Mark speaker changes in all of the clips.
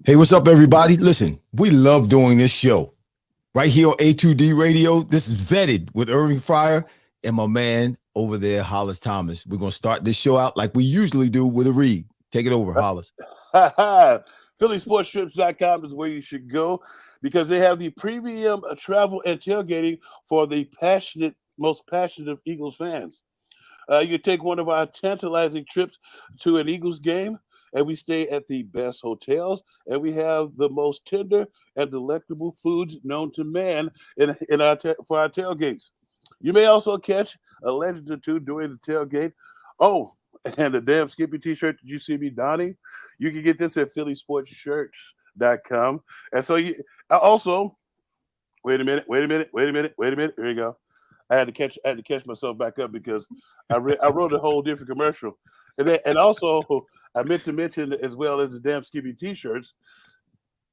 Speaker 1: Hey, what's up, everybody? Listen, we love doing this show right here on A2D Radio. This is Vetted with Irving Fryar and my man over there, Hollis Thomas. We're going to start this show out like we usually do with a read. Take it over, Hollis.
Speaker 2: PhillySportsTrips.com is where you should go because they have the premium travel and tailgating for the most passionate of Eagles fans. You can take one of our tantalizing trips to an Eagles game, and we stay at the best hotels, and we have the most tender and delectable foods known to man for our tailgates. You may also catch a legend or two during the tailgate. Oh, and the damn Skippy t-shirt that you see me donning, you can get this at PhillySportsShirts.com. And so you also, wait a minute. Here you go. I had to catch myself back up because I wrote a whole different commercial. And also I meant to mention, as well as the damn Skippy t-shirts,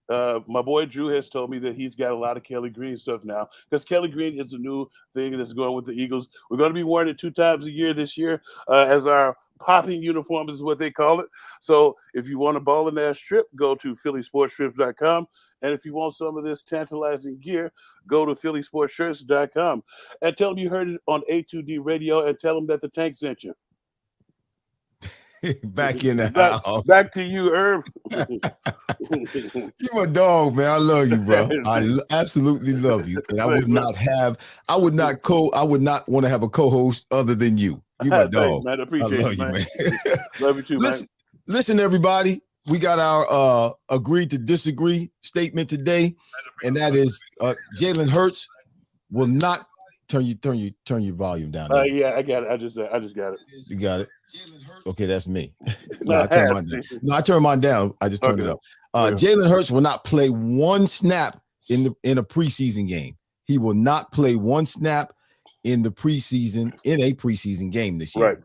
Speaker 2: my boy Drew has told me that he's got a lot of Kelly Green stuff now because Kelly Green is a new thing that's going with the Eagles. We're going to be wearing it 2 times a year this year as our popping uniform is what they call it. So if you want a ballin' ass trip, go to PhillySportsTrips.com. And if you want some of this tantalizing gear, go to PhillySportsShirts.com. And tell them you heard it on A2D Radio and tell them that the tank sent you.
Speaker 1: Back in the house.
Speaker 2: Back to you, Herb.
Speaker 1: You a dog, man. I love you, bro. I absolutely love you. And I would not want to have a co-host other than you. You my dog.
Speaker 2: Man, I appreciate
Speaker 1: I love
Speaker 2: it,
Speaker 1: you,
Speaker 2: man. Love you too, man.
Speaker 1: Listen, everybody. We got our agreed to disagree statement today, and that is Jalen Hurts will not turn your volume down.
Speaker 2: Yeah, I got it. I just got it.
Speaker 1: You got it. Okay, that's me. I turned mine down. I just turned it up. Jalen Hurts will not play one snap in a preseason game. He will not play one snap in a preseason game this year.
Speaker 2: Right.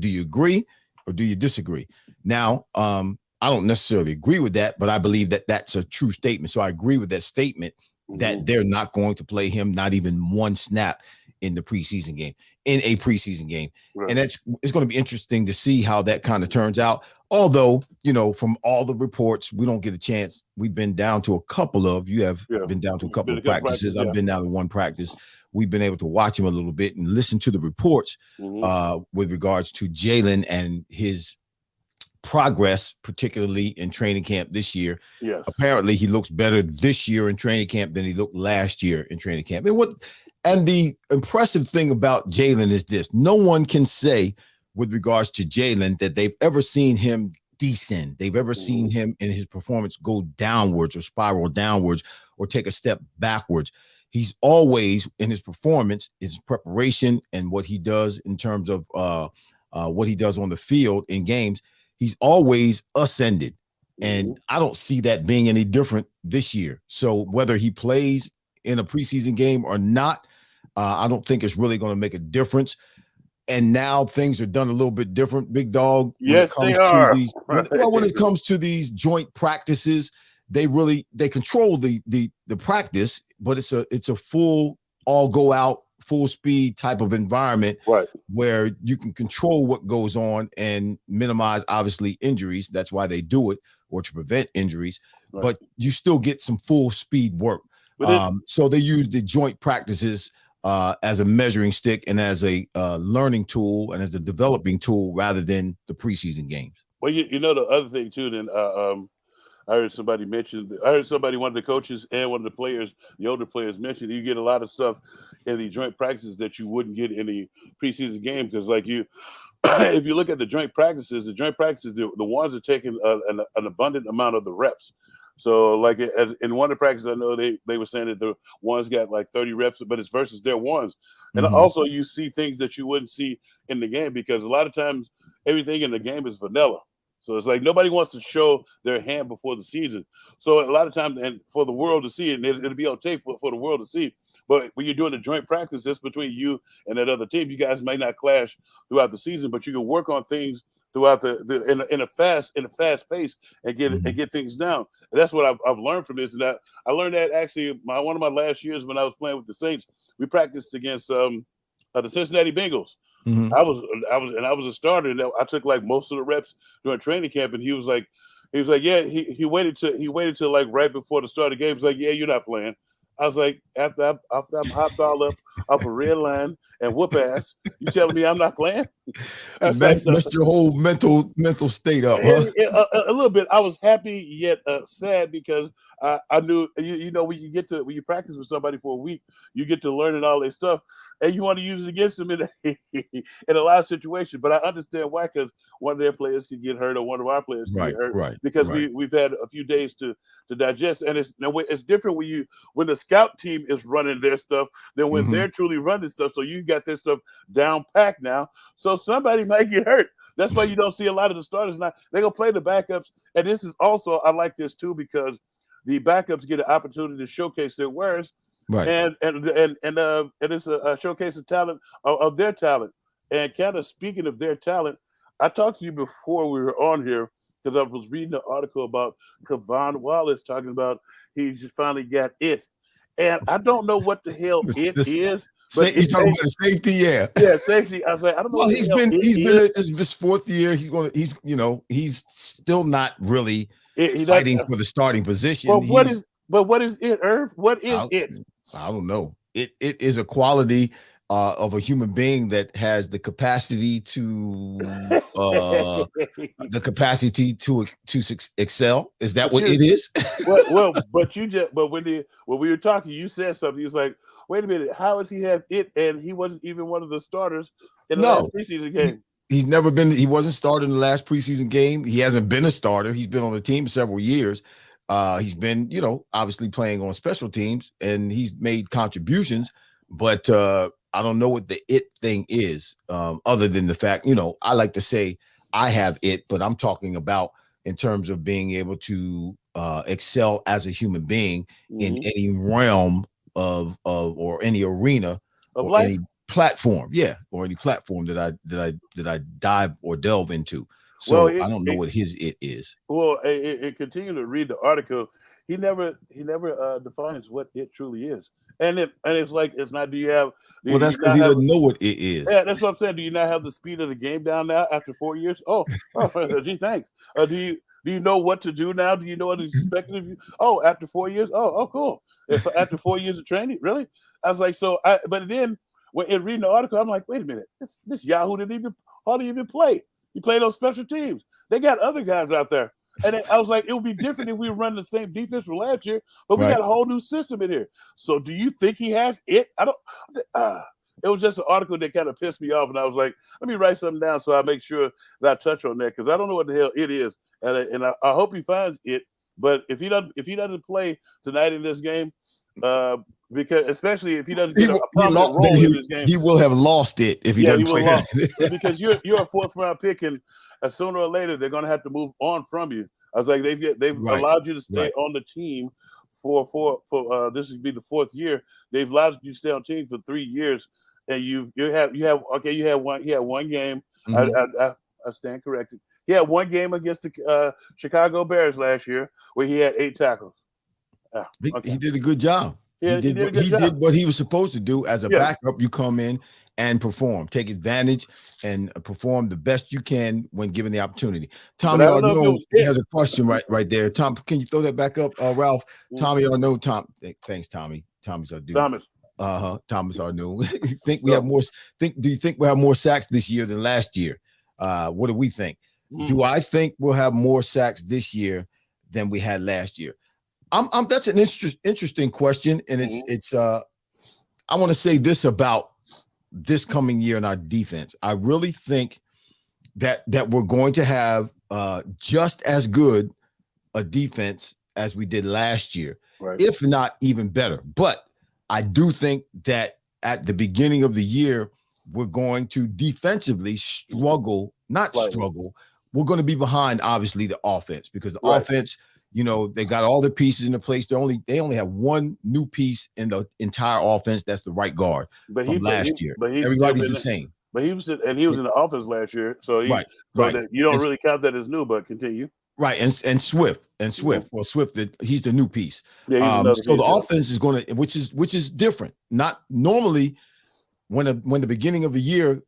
Speaker 1: Do you agree or do you disagree? Now, I don't necessarily agree with that, but I believe that that's a true statement. So I agree with that statement that they're not going to play him, not even one snap in a preseason game. Right. And it's going to be interesting to see how that kind of turns out. Although, from all the reports, we don't get a chance. We've been down to a couple of practices. I've been down to one practice. We've been able to watch him a little bit and listen to the reports with regards to Jalen and his progress, particularly in training camp this year.
Speaker 2: Yes.
Speaker 1: Apparently he looks better this year in training camp than he looked last year in training camp. And the impressive thing about Jalen is this: no one can say with regards to Jalen that they've ever seen him descend. They've ever seen him in his performance go downwards or spiral downwards or take a step backwards. He's always in his performance, his preparation, and what he does in terms of what he does on the field in games. He's always ascended, and I don't see that being any different this year. So whether he plays in a preseason game or not, I don't think it's really going to make a difference. And now things are done a little bit different, big dog.
Speaker 2: Yes, they are.
Speaker 1: When it comes to these joint practices, they control the practice, but it's a full all go out, full speed type of environment,
Speaker 2: right,
Speaker 1: where you can control what goes on and minimize obviously injuries. That's why they do it, or to prevent injuries, right. But you still get some full speed work. So they use the joint practices as a measuring stick and as a learning tool and as a developing tool rather than the preseason games.
Speaker 2: Well, the other thing too, then I heard somebody, one of the coaches and one of the players, the older players mentioned, you get a lot of stuff in the joint practices that you wouldn't get in the preseason game. Because if you look at the joint practices, the ones are taking an abundant amount of the reps. So like in one of the practices, I know they were saying that the ones got like 30 reps, but it's versus their ones. And also you see things that you wouldn't see in the game because a lot of times everything in the game is vanilla. So it's like nobody wants to show their hand before the season. So a lot of times, and for the world to see it, and it'll be on tape for the world to see. But when you're doing a joint practice, that's between you and that other team. You guys may not clash throughout the season, but you can work on things throughout in a fast pace and get things down. And that's what I've learned from this. And I learned that actually one of my last years when I was playing with the Saints, we practiced against the Cincinnati Bengals. I was a starter, and I took like most of the reps during training camp. And he was like, He was like, yeah, he waited till like right before the start of the game. He's like, yeah, you're not playing. I was like, after I'm hopped all up off a red line and whoop ass, you telling me I'm not playing?
Speaker 1: That messed your whole mental state up, huh?
Speaker 2: A little bit. I was happy yet sad because I knew you know when you practice with somebody for a week, you get to learning all this stuff, and you want to use it against them in a lot of situations. But I understand why, because one of their players could get hurt or one of our players can get hurt because we've had a few days to digest, and it's different when the scout team is running their stuff than when they're truly running stuff. So you got this stuff down packed now. So somebody might get hurt. That's why you don't see a lot of the starters now. They're gonna play the backups, and this is also I like this too because the backups get an opportunity to showcase their wares, and it's a showcase of talent of their talent. And kind of speaking of their talent, I talked to you before we were on here because I was reading an article about Kavan Wallace talking about he just finally got it, and I don't know what the hell it is. But
Speaker 1: you talking about safety, yeah,
Speaker 2: safety. I was like, I don't know.
Speaker 1: Well, he's been his fourth year. He's still not really fighting for the starting position.
Speaker 2: But what is it, Irv? What is it?
Speaker 1: I don't know. It is a quality of a human being that has the capacity to excel. Is that what it is?
Speaker 2: but when we were talking, you said something. He was like, wait a minute, how does he have it? And he wasn't even one of the starters in the last preseason game.
Speaker 1: He's never been. He wasn't started in the last preseason game. He hasn't been a starter. He's been on the team several years. He's been, obviously playing on special teams, and he's made contributions. But I don't know what the it thing is, other than the fact, I like to say I have it, but I'm talking about in terms of being able to excel as a human being in any realm or any arena
Speaker 2: of
Speaker 1: or
Speaker 2: life?
Speaker 1: any platform, or any platform that I dive or delve into. So I don't know what his it is.
Speaker 2: Well, and continue to read the article. He never defines what it truly is, and it's like it's not.
Speaker 1: That's because he doesn't know what it is.
Speaker 2: Yeah, that's what I'm saying. Do you not have the speed of the game down now after 4 years? Oh, gee, thanks. Do you know what to do now? Do you know what is expected of you? Oh, after 4 years? Oh, cool. After 4 years of training, really? I was like, but then when in reading the article, I'm like, wait a minute, this Yahoo didn't hardly even play. He played on special teams. They got other guys out there. And I was like, it would be different if we were running the same defense from last year, but we got a whole new system in here. So do you think he has it? It was just an article that kind of pissed me off. And I was like, let me write something down so I make sure that I touch on that, because I don't know what the hell it is. And I hope he finds it. But if he doesn't play tonight in this game, because especially if he doesn't get a prominent role in this game,
Speaker 1: he will have lost it if he doesn't play.
Speaker 2: Because you're a fourth round pick, and sooner or later they're going to have to move on from you. I was like, they've allowed you to stay on the team for this would be the fourth year. They've allowed you to stay on the team for 3 years, and you had one game. I stand corrected. He had one game against the Chicago Bears last year where he had 8 tackles.
Speaker 1: He did a good job.
Speaker 2: He
Speaker 1: did what he was supposed to do. As a backup, you come in and perform, take advantage, and perform the best you can when given the opportunity. Tommy Arno has a question right there. Tom, can you throw that back up, Ralph? Tommy Arno, thanks, Tommy. Tommy's our dude. Thomas Arno. Do you think we'll have more sacks this year than last year? What do we think? Do I think we'll have more sacks this year than we had last year? That's an interesting question, and it's I want to say this about this coming year in our defense. I really think that we're going to have just as good a defense as we did last year, if not even better. But I do think that at the beginning of the year, we're going to defensively struggle. We're going to be behind, obviously, the offense, because the offense, they got all the pieces in the place. They only have one new piece in the entire offense. That's the right guard from last year. But everybody's the same.
Speaker 2: But he was in the offense last year, so that you don't really count that as new. But continue.
Speaker 1: Right, and Swift. Well, Swift, he's the new piece.
Speaker 2: Yeah,
Speaker 1: so the offense is going to, which is different. Not normally when the beginning of the year,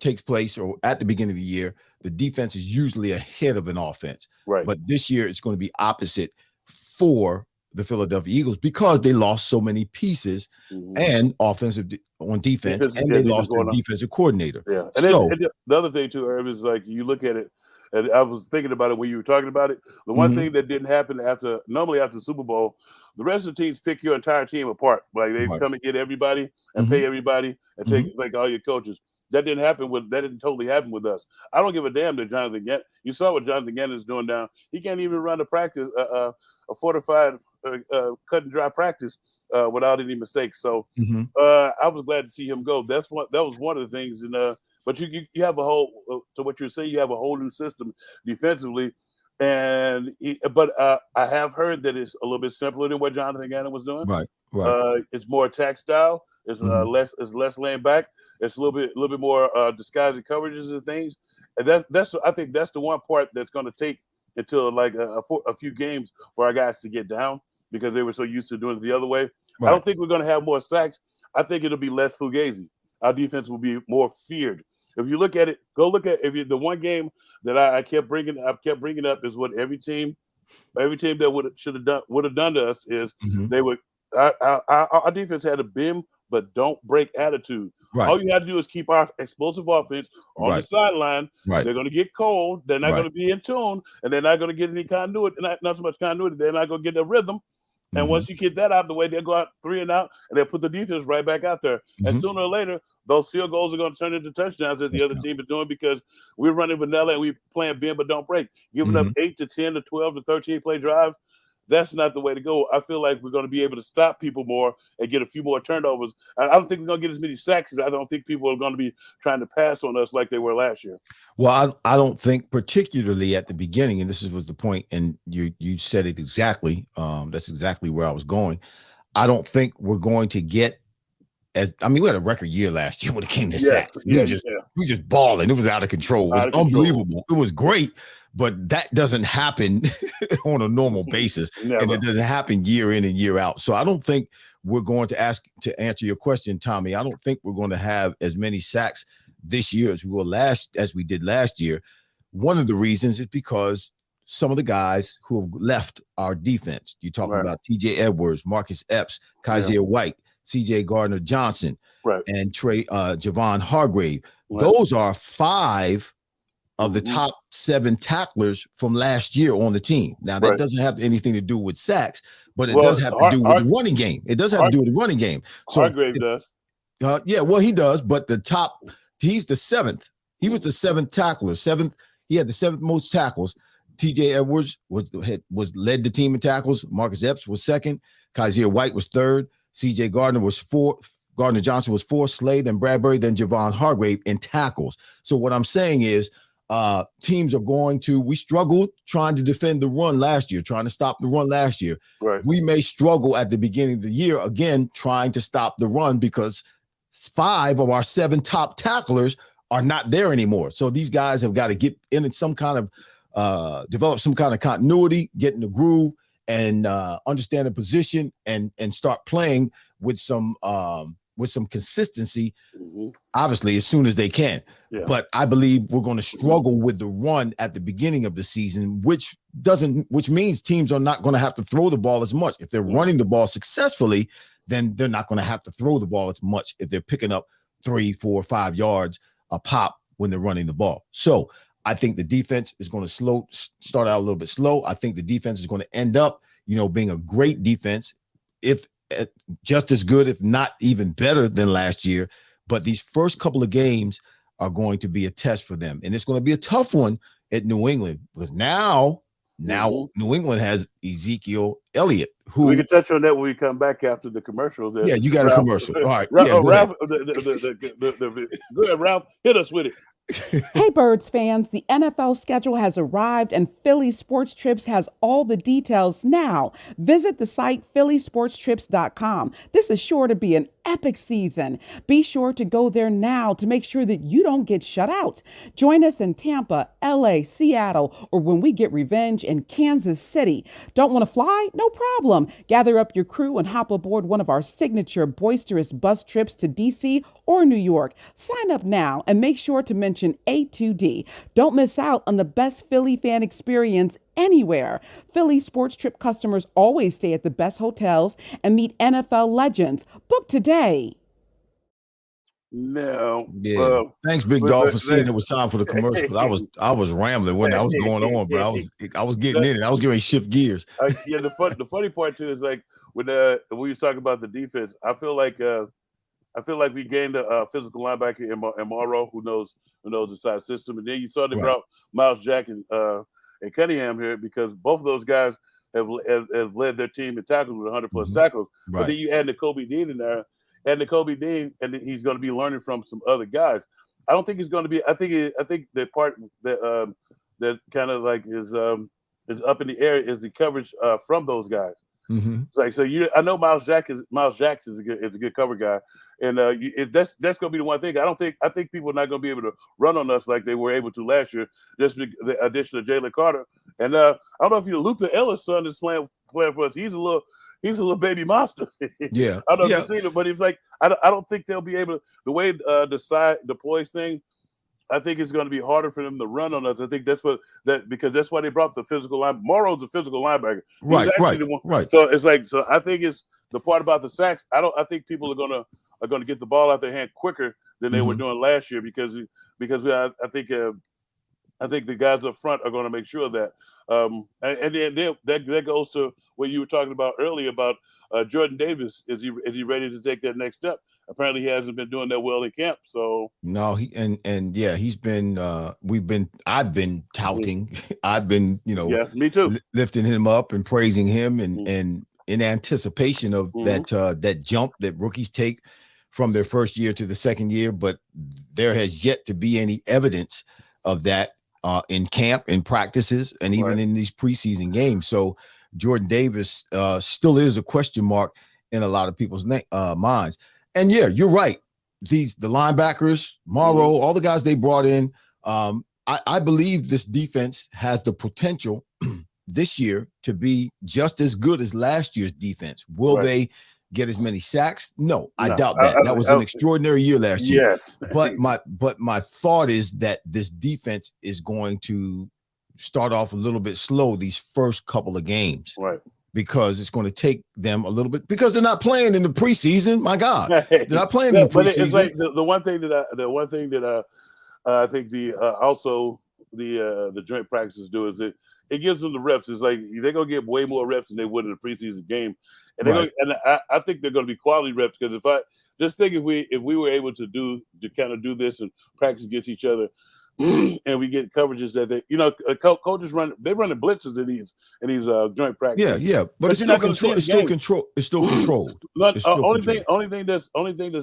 Speaker 1: takes place or at the beginning of the year, the defense is usually ahead of an offense.
Speaker 2: Right.
Speaker 1: But this year it's going to be opposite for the Philadelphia Eagles because they lost so many pieces and on defense, and they lost their defensive coordinator.
Speaker 2: Yeah. And, and the other thing too, Irv, is like you look at it, and I was thinking about it when you were talking about it. The one thing that didn't happen normally after the Super Bowl, the rest of the teams pick your entire team apart. Like they come and get everybody and pay everybody and take like all your coaches. That didn't totally happen with us. I don't give a damn that Jonathan Gannon. You saw what Jonathan Gannon is doing now. He can't even run a practice, a fortified cut and dry practice without any mistakes. So I was glad to see him go. That was one of the things. And but you have a whole to what you're saying. You have a whole new system defensively, and I have heard that it's a little bit simpler than what Jonathan Gannon was doing.
Speaker 1: Right.
Speaker 2: It's more attack style. It's less laying back. It's a little bit more disguising coverages and things. And I think that's the one part that's going to take until like a few games for our guys to get down because they were so used to doing it the other way. Right. I don't think we're going to have more sacks. I think it'll be less fugazi. Our defense will be more feared. If you look at it, the one game that I kept bringing up is what every team that would have done to us is they would. Our defense had a bend but don't break attitude. Right. All you have to do is keep our explosive offense on the sideline. Right. They're going to get cold. They're not going to be in tune, and they're not going to get any continuity. Not so much continuity. They're not going to get a rhythm. And once you get that out of the way, they'll go out 3 and out, and they'll put the defense right back out there. And sooner or later, those field goals are going to turn into touchdowns that the other team is doing because we're running vanilla and we're playing bend but don't break. Giving up 8 to 10 to 12 to 13 play drives. That's not the way to go. I feel like we're going to be able to stop people more and get a few more turnovers. I don't think we're going to get as many sacks. I don't think people are going to be trying to pass on us like they were last year.
Speaker 1: Well, I don't think particularly at the beginning, and this was the point, and you said it exactly. That's exactly where I was going. I don't think we're going to get we had a record year last year when it came to sacks. We were just balling. It was out of control. It was unbelievable. It was great. But that doesn't happen on a normal basis. Never. And it doesn't happen year in and year out. So I don't think we're going to answer your question, Tommy. I don't think we're going to have as many sacks this year as we did last year. One of the reasons is because some of the guys who have left our defense, you're talking about TJ Edwards, Marcus Epps, Kaiser White, CJ Gardner-Johnson, and Javon Hargrave. Right. Those are 5 of the top 7 tacklers from last year on the team. Now, that doesn't have anything to do with sacks, but it does have to do with the running game. It does have to do with the running game. So
Speaker 2: Hargrave does.
Speaker 1: He does, but he's the 7th. He was the 7th tackler. He had the 7th most tackles. TJ Edwards was led the team in tackles. Marcus Epps was 2nd. Kaiser White was 3rd. CJ Gardner was 4th. Gardner-Johnson was 4th. Slade, then Bradbury, then Javon Hargrave in tackles. So what I'm saying is, teams are we struggled trying to defend the run last year, trying to stop the run last year. Right. We may struggle at the beginning of the year again, trying to stop the run because 5 of our 7 top tacklers are not there anymore. So these guys have got to get in some kind of, develop some kind of continuity, get in the groove and understand the position and start playing with some consistency, obviously, as soon as they can. Yeah. But I believe we're going to struggle with the run at the beginning of the season, which means teams are not going to have to throw the ball as much. If they're running the ball successfully, then they're not going to have to throw the ball as much if they're picking up 3, 4, 5 yards a pop when they're running the ball. So I think the defense is going to start out a little bit slow. I think the defense is going to end up, being a great defense, if just as good, if not even better than last year. But these first couple of games are going to be a test for them. And it's going to be a tough one at New England because now New England has Ezekiel Elliott. Who
Speaker 2: we can touch on that when we come back after the commercial.
Speaker 1: Yeah, you got a commercial. All right.
Speaker 2: Ralph, go ahead, Ralph. Hit us with it.
Speaker 3: Hey, Birds fans, the NFL schedule has arrived and Philly Sports Trips has all the details now. Visit the site phillysportstrips.com. This is sure to be an epic season. Be sure to go there now to make sure that you don't get shut out. Join us in Tampa, LA, Seattle, or when we get revenge in Kansas City. Don't want to fly? No problem. Gather up your crew and hop aboard one of our signature boisterous bus trips to DC or New York. Sign up now and make sure to mention A2D. Don't miss out on the best Philly fan experience anywhere. Philly Sports Trip customers always stay at the best hotels and meet NFL legends. Book today.
Speaker 2: No.
Speaker 1: Yeah. Thanks, Big Dog, for seeing it was time for the commercial. I was rambling when I was going on, but I was getting in it. I was getting ready to shift gears.
Speaker 2: Yeah, the funny part too is like when we was talking about the defense, I feel like we gained a physical linebacker in Morrow who knows the side system, and then you saw they brought Miles Jack and Cunningham here because both of those guys have led their team in tackles with 100+ tackles.
Speaker 1: Right.
Speaker 2: But then you add Nakobe Dean in there, and he's going to be learning from some other guys. I don't think he's going to be. I think the part that kind of like is up in the air is the coverage from those guys.
Speaker 1: Mm-hmm.
Speaker 2: I know Miles Jackson is a good cover guy, and that's going to be the one thing. I think people are not going to be able to run on us like they were able to last year, just with the addition of Jalen Carter. And I don't know if Luther Ellis' son is playing for us. He's a little baby monster.
Speaker 1: Yeah,
Speaker 2: I don't know if you've seen it, but he's like I don't think they'll be able to the way the side deploys thing. I think it's going to be harder for them to run on us. I think because that's why they brought the physical line. Morrow's a physical linebacker.
Speaker 1: Right.
Speaker 2: So I think it's the part about the sacks. I think people are gonna get the ball out their hand quicker than they were doing last year because I think the guys up front are going to make sure of that. And then that goes to what you were talking about earlier about Jordan Davis. Is he ready to take that next step? Apparently, he hasn't been doing that well in camp. So
Speaker 1: no, he's been. I've been touting. I've been,
Speaker 2: yes, me too,
Speaker 1: lifting him up and praising him, and in anticipation of that jump that rookies take from their first year to the second year. But there has yet to be any evidence of that in camp, in practices, and even in these preseason games. So Jordan Davis still is a question mark in a lot of people's minds. And yeah, you're right. The linebackers, Morrow, all the guys they brought in. I believe this defense has the potential this year to be just as good as last year's defense. Will they get as many sacks? No, I doubt that. That was an extraordinary year last year.
Speaker 2: Yes.
Speaker 1: But my thought is that this defense is going to start off a little bit slow these first couple of games.
Speaker 2: Right.
Speaker 1: Because it's going to take them a little bit because they're not playing in the preseason. My God, they're not playing in the preseason.
Speaker 2: But it's like the one thing that I think the joint practices do is it gives them the reps. It's like they're gonna get way more reps than they would in a preseason game, and I think they're gonna be quality reps because if we were able to kind of do this and practice against each other. And we get coverages that coaches they're running blitzes in these joint practices.
Speaker 1: Yeah, but it's still controlled. It's still controlled.
Speaker 2: Only thing that's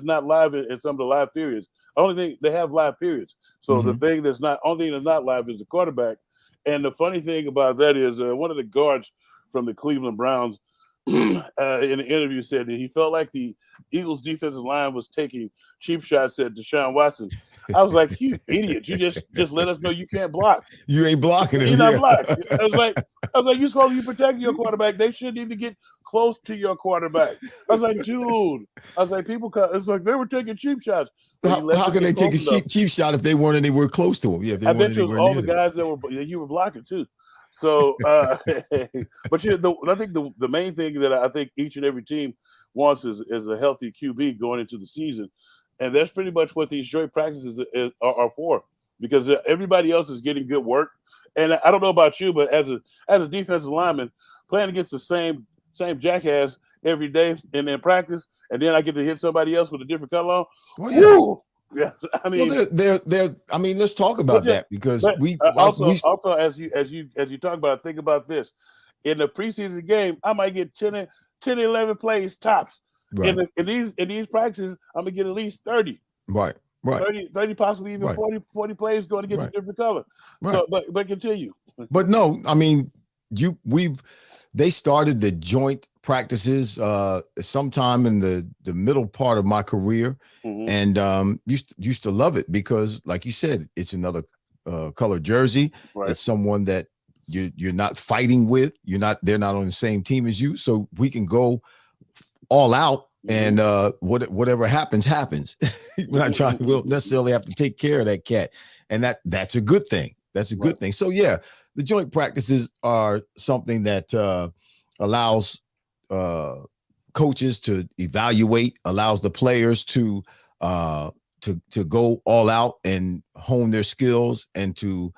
Speaker 2: not live in some of the live periods. Only thing they have live periods. So the thing that's not live is the quarterback. And the funny thing about that is one of the guards from the Cleveland Browns in an interview said that he felt like the Eagles defensive line was taking cheap shots at Deshaun Watson. I was like, you idiot! You just let us know you can't block.
Speaker 1: You ain't blocking him.
Speaker 2: You're not blocking. I was like, you're supposed to be protecting your quarterback. They shouldn't even get close to your quarterback. I was like, dude. It's like they were taking cheap shots.
Speaker 1: How can they take a cheap shot if they weren't anywhere close to him? Yeah,
Speaker 2: I bet it was all the guys that you were blocking too. So, but I think the main thing that I think each and every team wants is a healthy QB going into the season. And that's pretty much what these joint practices are for, because everybody else is getting good work. And I don't know about you, but as a defensive lineman, playing against the same jackass every day and in practice, and then I get to hit somebody else with a different color on.
Speaker 1: Well, yeah.
Speaker 2: Woo! Yeah, I mean,
Speaker 1: they're. I mean, let's talk about that because
Speaker 2: also as you talk about it, think about this. In the preseason game, I might get 10, 11 plays tops.
Speaker 1: Right.
Speaker 2: In these practices, I'm gonna get at least 30.
Speaker 1: Right.
Speaker 2: 30 possibly even 40 plays going against a different color.
Speaker 1: Right.
Speaker 2: So, but continue.
Speaker 1: But no, I mean, they started the joint practices sometime in the middle part of my career, and used to love it because, like you said, it's another color jersey.
Speaker 2: Right.
Speaker 1: It's someone that you're not fighting with. They're not on the same team as you, so we can go all out. And whatever happens. We're not trying. We'll necessarily have to take care of that cat, and that's a good thing. That's a good thing. So yeah, the joint practices are something that allows coaches to evaluate, allows the players to go all out and hone their skills, and to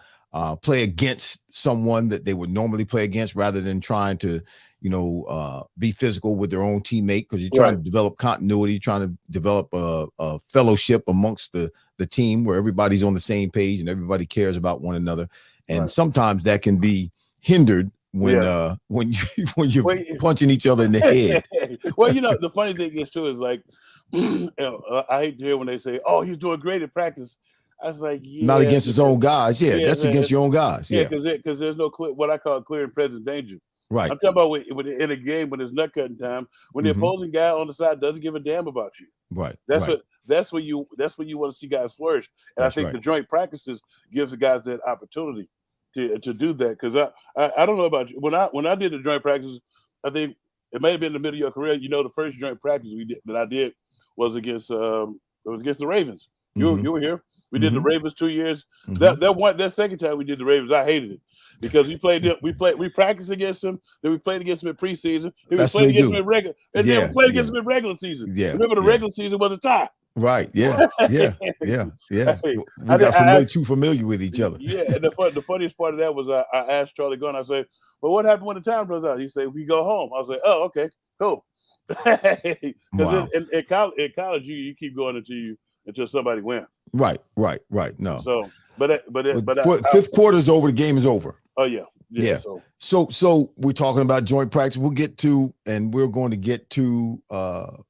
Speaker 1: play against someone that they would normally play against, rather than trying to be physical with their own teammate, because you're trying to develop continuity, trying to develop a fellowship amongst the team where everybody's on the same page and everybody cares about one another. And sometimes that can be hindered when you're punching each other in the head.
Speaker 2: Well, the funny thing is too is like, I hate to hear when they say, "Oh, he's doing great at practice." I was like, yeah,
Speaker 1: not against his own guys. Yeah, that's against your own guys. Yeah,
Speaker 2: because there's no what I call clear and present danger.
Speaker 1: Right.
Speaker 2: I'm talking about in a game when it's nut cutting time, when the opposing guy on the side doesn't give a damn about you.
Speaker 1: Right.
Speaker 2: That's when you want to see guys flourish. And I think the joint practices gives the guys that opportunity to do that. Because I don't know about you. When I did the joint practices, I think it may have been in the middle of your career. The first joint practice I did was against the Ravens. You were here. We did the Ravens 2 years. That second time we did the Ravens, I hated it because we practiced against them. Then we played against them in preseason. Then we played against them in regular, and then we played against them in regular season. Yeah, remember the regular season was a tie.
Speaker 1: Right. Yeah. We got too familiar with each other.
Speaker 2: Yeah. And the funniest part of that was I asked Charlie Gunn. I said, "Well, what happened when the time runs out?" He said, "We go home." I was like, "Oh, okay, cool." Because in college, you keep going until somebody wins.
Speaker 1: Right. No.
Speaker 2: So,
Speaker 1: fifth quarter is over. The game is over.
Speaker 2: Oh yeah.
Speaker 1: So we're talking about joint practice. We're going to get to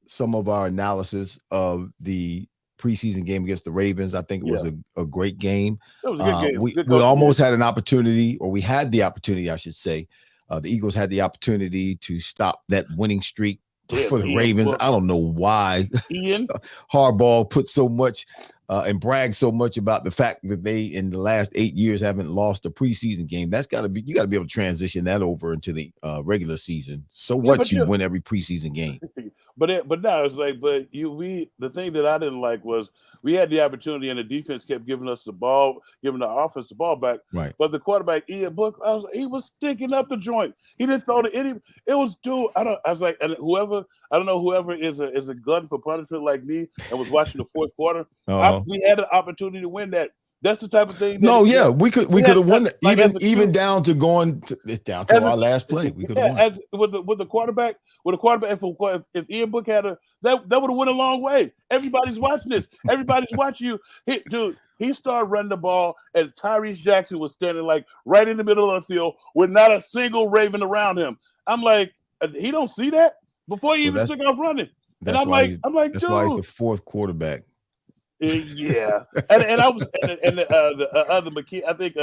Speaker 1: some of our analysis of the preseason game against the Ravens. I think it was a great game.
Speaker 2: It was a good game.
Speaker 1: We almost had an opportunity, or we had the opportunity, I should say. The Eagles had the opportunity to stop that winning streak for the Ravens. I don't know why Harbaugh put so much and bragged so much about the fact that they in the last 8 years haven't lost a preseason game. You got to be able to transition that over into the regular season. So what, you win every preseason game.
Speaker 2: But now it's like, the thing that I didn't like was we had the opportunity and the defense kept giving us the ball, giving the offense the ball back.
Speaker 1: Right.
Speaker 2: But the quarterback, Ian Book, he was sticking up the joint. He didn't throw it was dude. I don't know whoever is a glutton for punishment like me and was watching the fourth quarter. We had an opportunity to win that. That's the type of thing.
Speaker 1: We could have won that. Even down to our last play. We could have won.
Speaker 2: With the quarterback, if Ian Book had that would have went a long way. Everybody's watching this. Everybody's watching you. He started running the ball, and Tyrese Jackson was standing like right in the middle of the field with not a single Raven around him. I'm like, he don't see that before he even took off running. And I'm like,
Speaker 1: that's
Speaker 2: dude,
Speaker 1: why he's the fourth quarterback.
Speaker 2: Yeah, and I was the other McKee. I think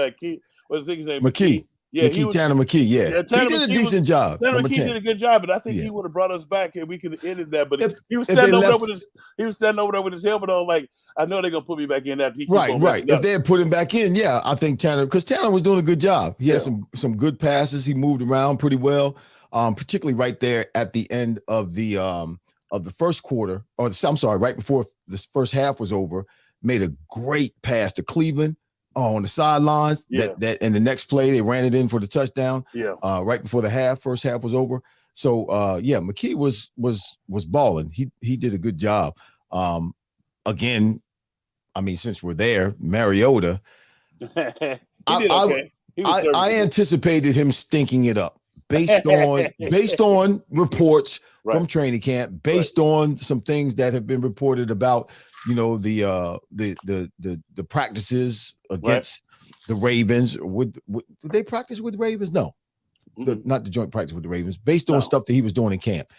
Speaker 2: what's his name?
Speaker 1: McKee.
Speaker 2: Yeah,
Speaker 1: Tanner McKee. Yeah, he did a decent job.
Speaker 2: Tanner McKee did a good job, but I think he would have brought us back and we could have ended that. But he was standing over there with his helmet on, like, I know they're gonna put me back in that.
Speaker 1: Right. If they had put him back in, I think Tanner was doing a good job. He had some good passes. He moved around pretty well, particularly right there at the end of the first quarter, right before this first half was over, made a great pass to Cleveland on the sidelines. That and the next play they ran it in for the touchdown. Right before the first half was over. So McKee was balling. He did a good job. Again, I mean, since we're there, Mariota. I anticipated him stinking it up based on reports from training camp, based on some things that have been reported about, the practices against the Ravens. Did they practice with the Ravens? No, not the joint practice with the Ravens. Based on stuff that he was doing in camp,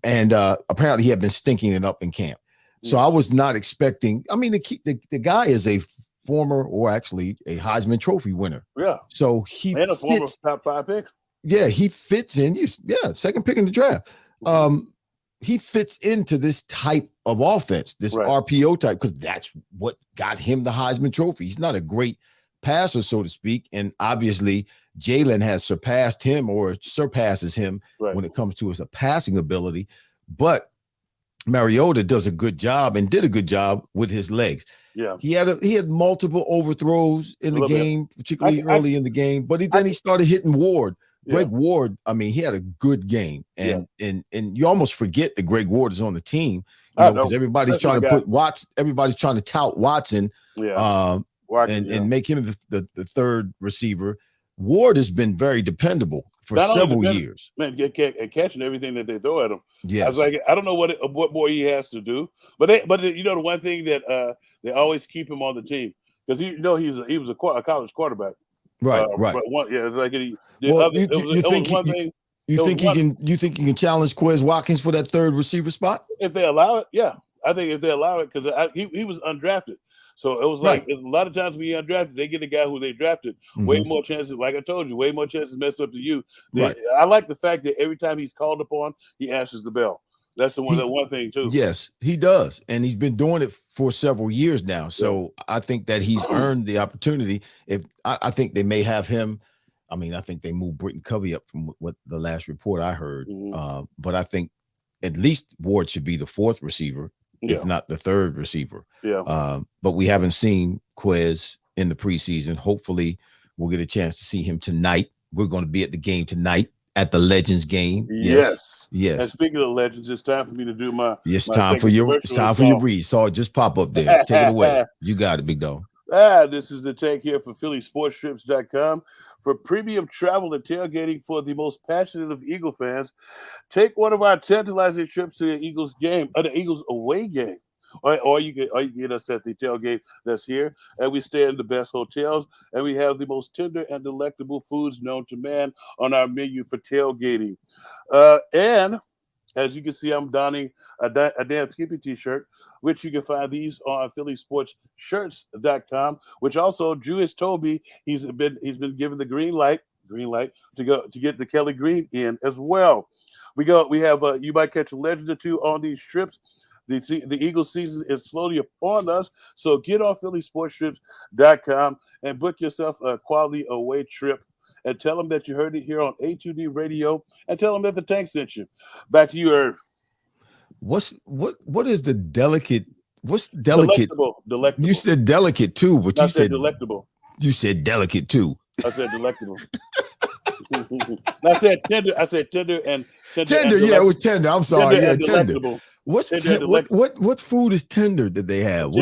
Speaker 1: and apparently he had been stinking it up in camp. So I was not expecting. I mean, the guy is a former, or actually a Heisman Trophy winner.
Speaker 2: Yeah.
Speaker 1: So he
Speaker 2: and a former top 5 pick.
Speaker 1: Yeah, he fits in. Second pick in the draft. He fits into this type of offense, this RPO type, because that's what got him the Heisman Trophy. He's not a great passer, so to speak, and obviously Jalen has surpassed him or surpasses him when it comes to his passing ability. But Mariota does a good job and did a good job with his legs.
Speaker 2: Yeah,
Speaker 1: he had multiple overthrows in the game, particularly early in the game. But then he started hitting Ward. Greg Ward, I mean, he had a good game, and you almost forget that Greg Ward is on the team, because everybody's trying to put Watson. Everybody's trying to tout Watson, and make him the third receiver. Ward has been very dependable for several years.
Speaker 2: Man, catching everything that they throw at him.
Speaker 1: Yeah,
Speaker 2: I was like, I don't know what more he has to do, but the one thing that they always keep him on the team because he was a college quarterback.
Speaker 1: Right.
Speaker 2: It's like
Speaker 1: you think he can challenge Quez Watkins for that third receiver spot
Speaker 2: if they allow it? Yeah, I think if they allow it, because he was undrafted, so it was like a lot of times when you're undrafted, they get a guy who they drafted. Way more chances, like I told you, way more chances mess up to you. I like the fact that every time he's called upon, he answers the bell. That's the one thing too.
Speaker 1: Yes, he does, and he's been doing it for several years now. So I think that he's earned the opportunity. I think they may have him. I mean, I think they moved Britton Covey up from what the last report I heard. But I think at least Ward should be the fourth receiver, if not the third receiver. But we haven't seen Quez in the preseason. Hopefully, we'll get a chance to see him tonight. We're going to be at the game tonight. At the Legends game. Yes.
Speaker 2: And speaking of Legends, it's time for me to do my.
Speaker 1: It's time for your read. Saw it just pop up there. Take it away. You got it, big dog.
Speaker 2: This is the take here for PhillySportsTrips.com. For premium travel and tailgating for the most passionate of Eagle fans, take one of our tantalizing trips to the Eagles game, or the Eagles away game. Or you can get us at the tailgate that's here, and we stay in the best hotels, and we have the most tender and delectable foods known to man on our menu for tailgating. And as you can see, I'm donning a damn Skippy t-shirt, which you can find these on PhillySportsShirts.com. Which also Drew has told me he's been given the green light to get the Kelly Green in as well. We have you might catch a legend or two on these trips. The Eagles season is slowly upon us, so get on PhillySportsTrips.com and book yourself a quality away trip, and tell them that you heard it here on A2D Radio, and tell them that the tank sent you. Back to you, Irv.
Speaker 1: What is the delicate? What's delicate?
Speaker 2: Delectable.
Speaker 1: You said delicate too, but you said
Speaker 2: delectable.
Speaker 1: You said delicate too.
Speaker 2: I said delectable. I said tender. I said tender and tender.
Speaker 1: Tender,
Speaker 2: and
Speaker 1: it was tender. I'm sorry. Tender. What's
Speaker 2: tender
Speaker 1: what food is tender that they have?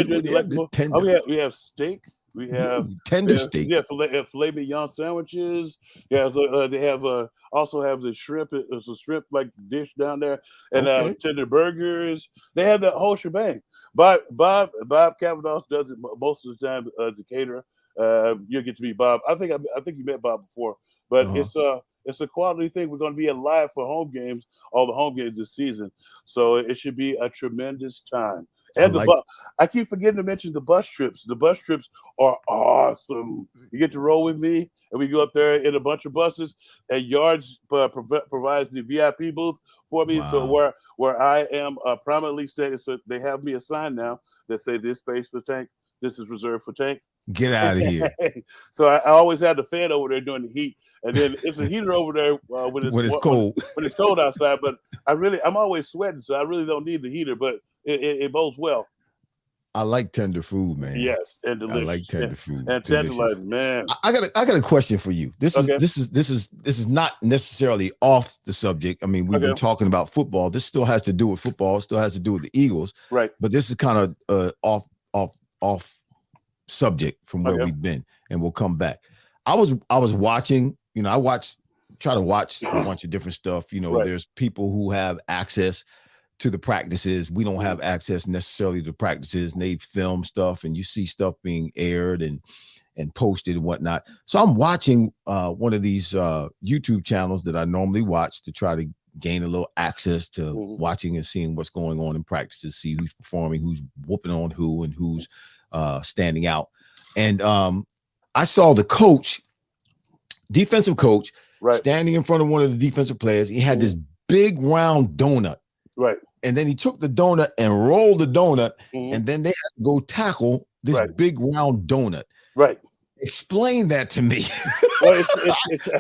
Speaker 2: Tender. We have steak. We have
Speaker 1: tender steak.
Speaker 2: Yeah, filet mignon sandwiches. Yeah, they have also have the shrimp. It's a shrimp like dish down there, and tender burgers. They have the whole shebang. Bob Cavanaugh does it most of the time as a caterer. You'll get to meet Bob. I think you met Bob before, but it's a quality thing. We're going to be alive for home games, all the home games this season. So it should be a tremendous time. And I keep forgetting to mention the bus trips. The bus trips are awesome. You get to roll with me, and we go up there in a bunch of buses. And Yards provides the VIP booth for me. Wow. So where I am prominently stated, so they have me a sign now that say this space for tank. This is reserved for tank.
Speaker 1: Get out of here.
Speaker 2: So I always had the fan over there during the heat. And then it's a heater over there when it's cold. When it's cold outside, but I'm always sweating, so I really don't need the heater. But it bodes well.
Speaker 1: I like tender food, man.
Speaker 2: Yes, and delicious.
Speaker 1: I like tender food
Speaker 2: and tantalizing, man.
Speaker 1: I got a question for you. This is not necessarily off the subject. I mean, we've been talking about football. This still has to do with football. It still has to do with the Eagles,
Speaker 2: right?
Speaker 1: But this is kind of off subject from where we've been, and we'll come back. I was watching. I try to watch a bunch of different stuff. There's people who have access to the practices. We don't have access necessarily to practices, and they film stuff, and you see stuff being aired and posted and whatnot. So I'm watching one of these YouTube channels that I normally watch to try to gain a little access to watching and seeing what's going on in practices, see who's performing, who's whooping on who, and who's standing out. And I saw the defensive coach, standing in front of one of the defensive players. He had this big round donut.
Speaker 2: Right.
Speaker 1: And then he took the donut and rolled the donut, and then they had to go tackle this big round donut.
Speaker 2: Right.
Speaker 1: Explain that to me.
Speaker 2: Well,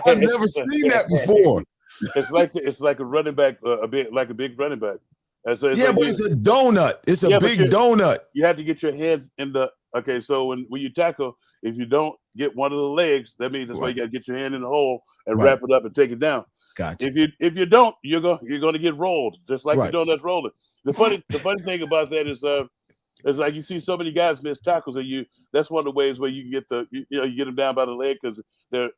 Speaker 1: I've never seen that before.
Speaker 2: It's like a running back, a big running back. And so
Speaker 1: but it's a donut. It's a big donut.
Speaker 2: You have to get your hands in the so when you tackle, if you don't get one of the legs, that means that's why you got to get your hand in the hole and wrap it up and take it down.
Speaker 1: Gotcha.
Speaker 2: If you don't, you're going to get rolled, just like the donut's rolling. The funny thing about that is like you see so many guys miss tackles, and that's one of the ways where you can get you get them down by the leg because they're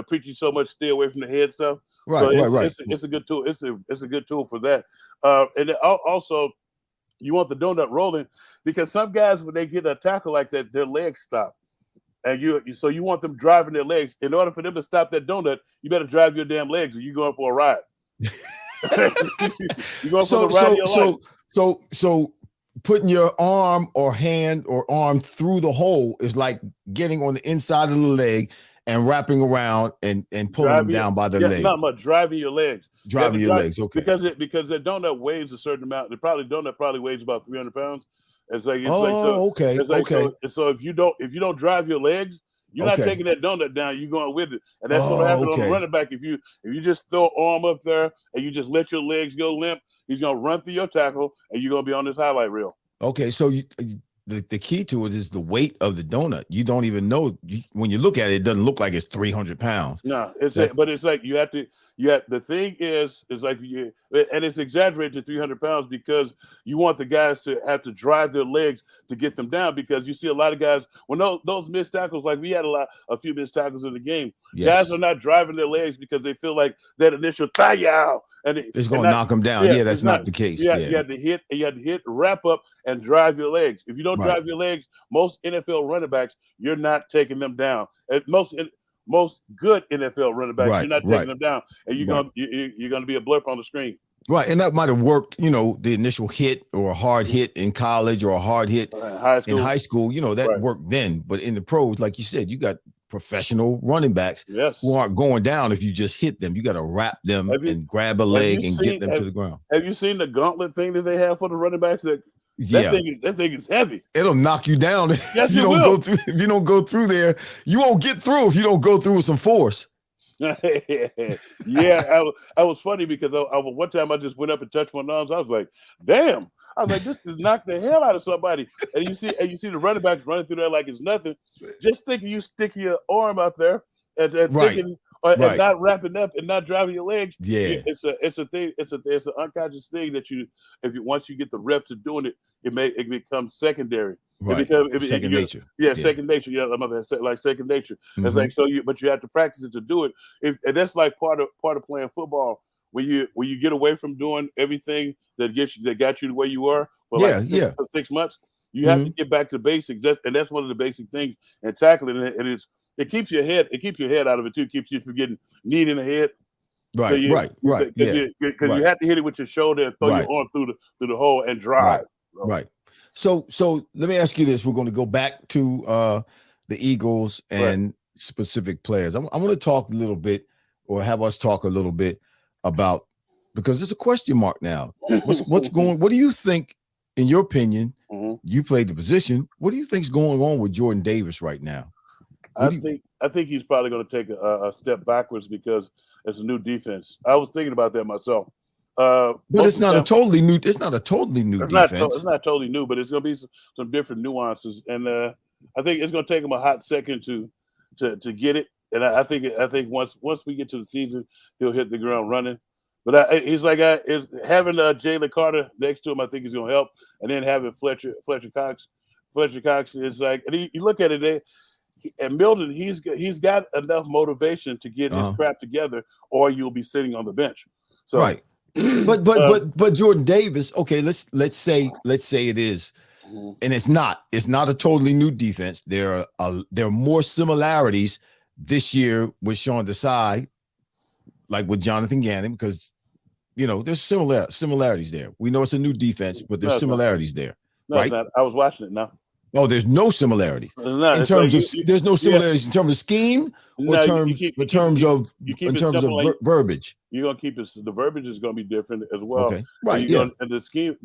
Speaker 2: preaching so much stay away from the head stuff.
Speaker 1: Right.
Speaker 2: It's a good tool. It's a good tool for that. And then also you want the donut rolling because some guys, when they get a tackle like that, their legs stop. And so you want them driving their legs. In order for them to stop that donut, you better drive your damn legs, or you're going for a ride. You're going for the ride of your life.
Speaker 1: So putting your arm or hand or arm through the hole is like getting on the inside of the leg and wrapping around and pulling them down by the leg.
Speaker 2: Not much driving your legs.
Speaker 1: Driving your legs, okay.
Speaker 2: Because the donut weighs a certain amount. The donut probably weighs about 300 pounds. It's like
Speaker 1: okay.
Speaker 2: So if you don't drive your legs, you're not taking that donut down. You're going with it, and that's what happens on the running back. If you just throw arm up there and you just let your legs go limp, he's gonna run through your tackle, and you're gonna be on this highlight reel.
Speaker 1: Okay, so the key to it is the weight of the donut. You don't even know when you look at it. It doesn't look like it's 300 pounds.
Speaker 2: No, but it's like you have to. The thing is like and it's exaggerated to 300 pounds because you want the guys to have to drive their legs to get them down, because you see a lot of guys when those missed tackles, like we had a few missed tackles in the game. Yes. Guys are not driving their legs because they feel like that initial thigh-yow and it's going to knock them down. Yeah, that's not the case. You had to hit, wrap up, and drive your legs. If you don't drive your legs, most NFL running backs, you're not taking them down. Most good NFL running backs, you're not taking them down, and you're gonna be a blurb on the screen.
Speaker 1: Right, and that might have worked, the initial hit or a hard hit in college or a hard hit in high school. That worked then. But in the pros, like you said, you got professional running backs who aren't going down if you just hit them. You got to wrap them and grab a leg and get them to the ground.
Speaker 2: Have you seen the gauntlet thing that they have for the running backs? That thing is heavy.
Speaker 1: It'll knock you down.
Speaker 2: Yes,
Speaker 1: if you don't go through there, you won't get through if you don't go through with some force.
Speaker 2: I was funny because one time I just went up and touched my arms. I was like, damn. I was like, this is knock the hell out of somebody. And you see the running backs running through there like it's nothing. Just thinking you stick your arm out there and thinking and not wrapping up and not driving your legs.
Speaker 1: Yeah,
Speaker 2: it's a thing. It's an unconscious thing that once you get the reps of doing it, it becomes secondary.
Speaker 1: Right. Second nature.
Speaker 2: Yeah, second nature. Yeah, I'm gonna say like second nature. Mm-hmm. It's like but you have to practice it to do it. And that's like part of playing football. When you get away from doing everything that got you the way you are for 6 months, you have to get back to basics. That's one of the basic things in tackling, and it keeps your head out of it too. It keeps you from getting kneed in the head.
Speaker 1: Right,
Speaker 2: Because you have to hit it with your shoulder and throw your arm through the hole and drive.
Speaker 1: Right. So let me ask you this. We're going to go back to the Eagles and specific players. I want to talk a little bit, or have us talk a little bit about, because there's a question mark now. What's going? What do you think, in your opinion? Mm-hmm. You played the position. What do you think's going on with Jordan Davis right now?
Speaker 2: I think he's probably going to take a step backwards because it's a new defense. I was thinking about that myself.
Speaker 1: But it's not a totally new. It's not a totally new defense.
Speaker 2: It's not totally new, but it's going to be some different nuances, and I think it's going to take him a hot second to get it. And I think once we get to the season, he'll hit the ground running. But he's like having Jalen Carter next to him. I think is going to help, and then having Fletcher Cox. Fletcher Cox is like, and you look at it there. And Milton, he's got enough motivation to get his crap together, or you'll be sitting on the bench. So
Speaker 1: right. But Jordan Davis, okay, let's say it is, and it's not a totally new defense. There are more similarities this year with Sean Desai, like with Jonathan Gannon, because there's similarities there. We know it's a new defense, but there's similarities there.
Speaker 2: No,
Speaker 1: right?
Speaker 2: It's not. I was watching it now.
Speaker 1: Oh, there's no similarities
Speaker 2: No,
Speaker 1: in
Speaker 2: it's like
Speaker 1: terms of. There's no similarities in terms of scheme or
Speaker 2: no,
Speaker 1: in terms of verbiage.
Speaker 2: You're gonna keep it. The verbiage is gonna be different as well.
Speaker 1: Okay, right?
Speaker 2: And his scheme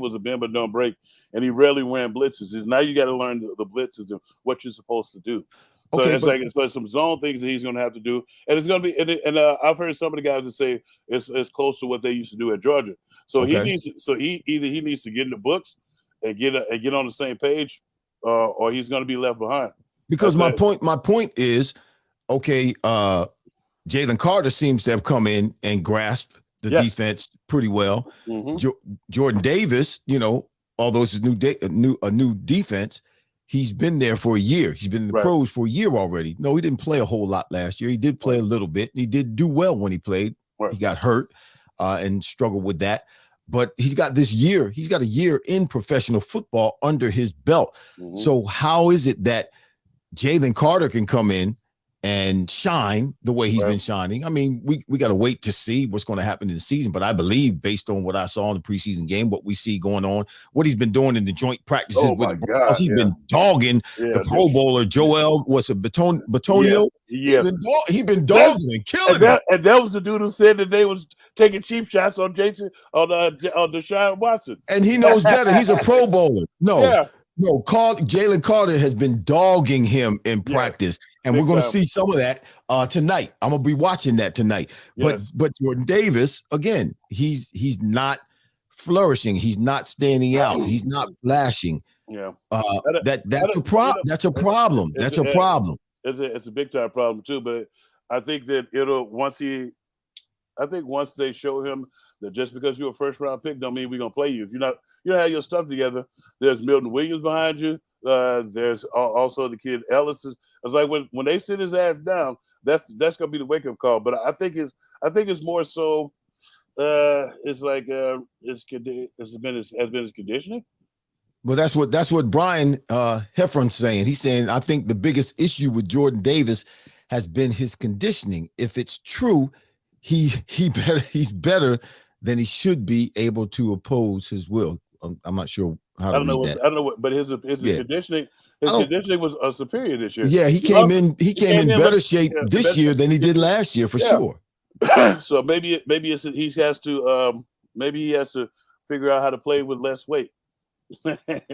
Speaker 2: was a bend but don't break, and he rarely ran blitzes. Now you got to learn the blitzes and what you're supposed to do. So it's some zone things that he's gonna have to do, and it's gonna be. And I've heard some of the guys that say it's close to what they used to do at Georgia. So he needs to get in the books and get on the same page, or he's gonna be left behind.
Speaker 1: Because my point is, okay, Jalen Carter seems to have come in and grasped the defense pretty well.
Speaker 2: Mm-hmm.
Speaker 1: Jordan Davis, although it's a new defense, he's been there for a year. He's been in the pros for a year already. No, he didn't play a whole lot last year. He did play a little bit. He did do well when he played. Right. He got hurt and struggled with that. But he's got this year. He's got a year in professional football under his belt. Mm-hmm. So how is it that Jalen Carter can come in and shine the way he's been shining? I mean, we got to wait to see what's going to happen in the season. But I believe, based on what I saw in the preseason game, what we see going on, what he's been doing in the joint practices with the Browns, he's been dogging the Pro Bowler Joel. What's it, Batonio?
Speaker 2: Yeah,
Speaker 1: he's been dogging and killing him.
Speaker 2: And that was the dude who said that they was taking cheap shots on Deshaun Watson.
Speaker 1: And he knows better. He's a Pro Bowler. No, Jalen Carter has been dogging him in practice, and we're going to see some of that tonight. I'm going to be watching that tonight. Yes. But Jordan Davis, again, he's not flourishing. He's not standing out. He's not flashing.
Speaker 2: Yeah,
Speaker 1: that's a problem. That's a problem.
Speaker 2: It's a big time problem too. But I think that once they show him that just because you're a first round pick don't mean we're gonna play you. If you don't have your stuff together, there's Milton Williams behind you. There's also the kid Ellis. It's like when they sit his ass down, that's gonna be the wake up call. But I think it's more so. It's like has been his conditioning.
Speaker 1: Well, that's what Brian Heffron's saying. He's saying I think the biggest issue with Jordan Davis has been his conditioning. If it's true, he's better than he should be able to oppose his will. I'm not sure how to read that.
Speaker 2: I don't know what, but his conditioning was superior this year.
Speaker 1: Yeah, he came in better shape this year than he did last year for sure.
Speaker 2: So maybe he has to figure out how to play with less weight.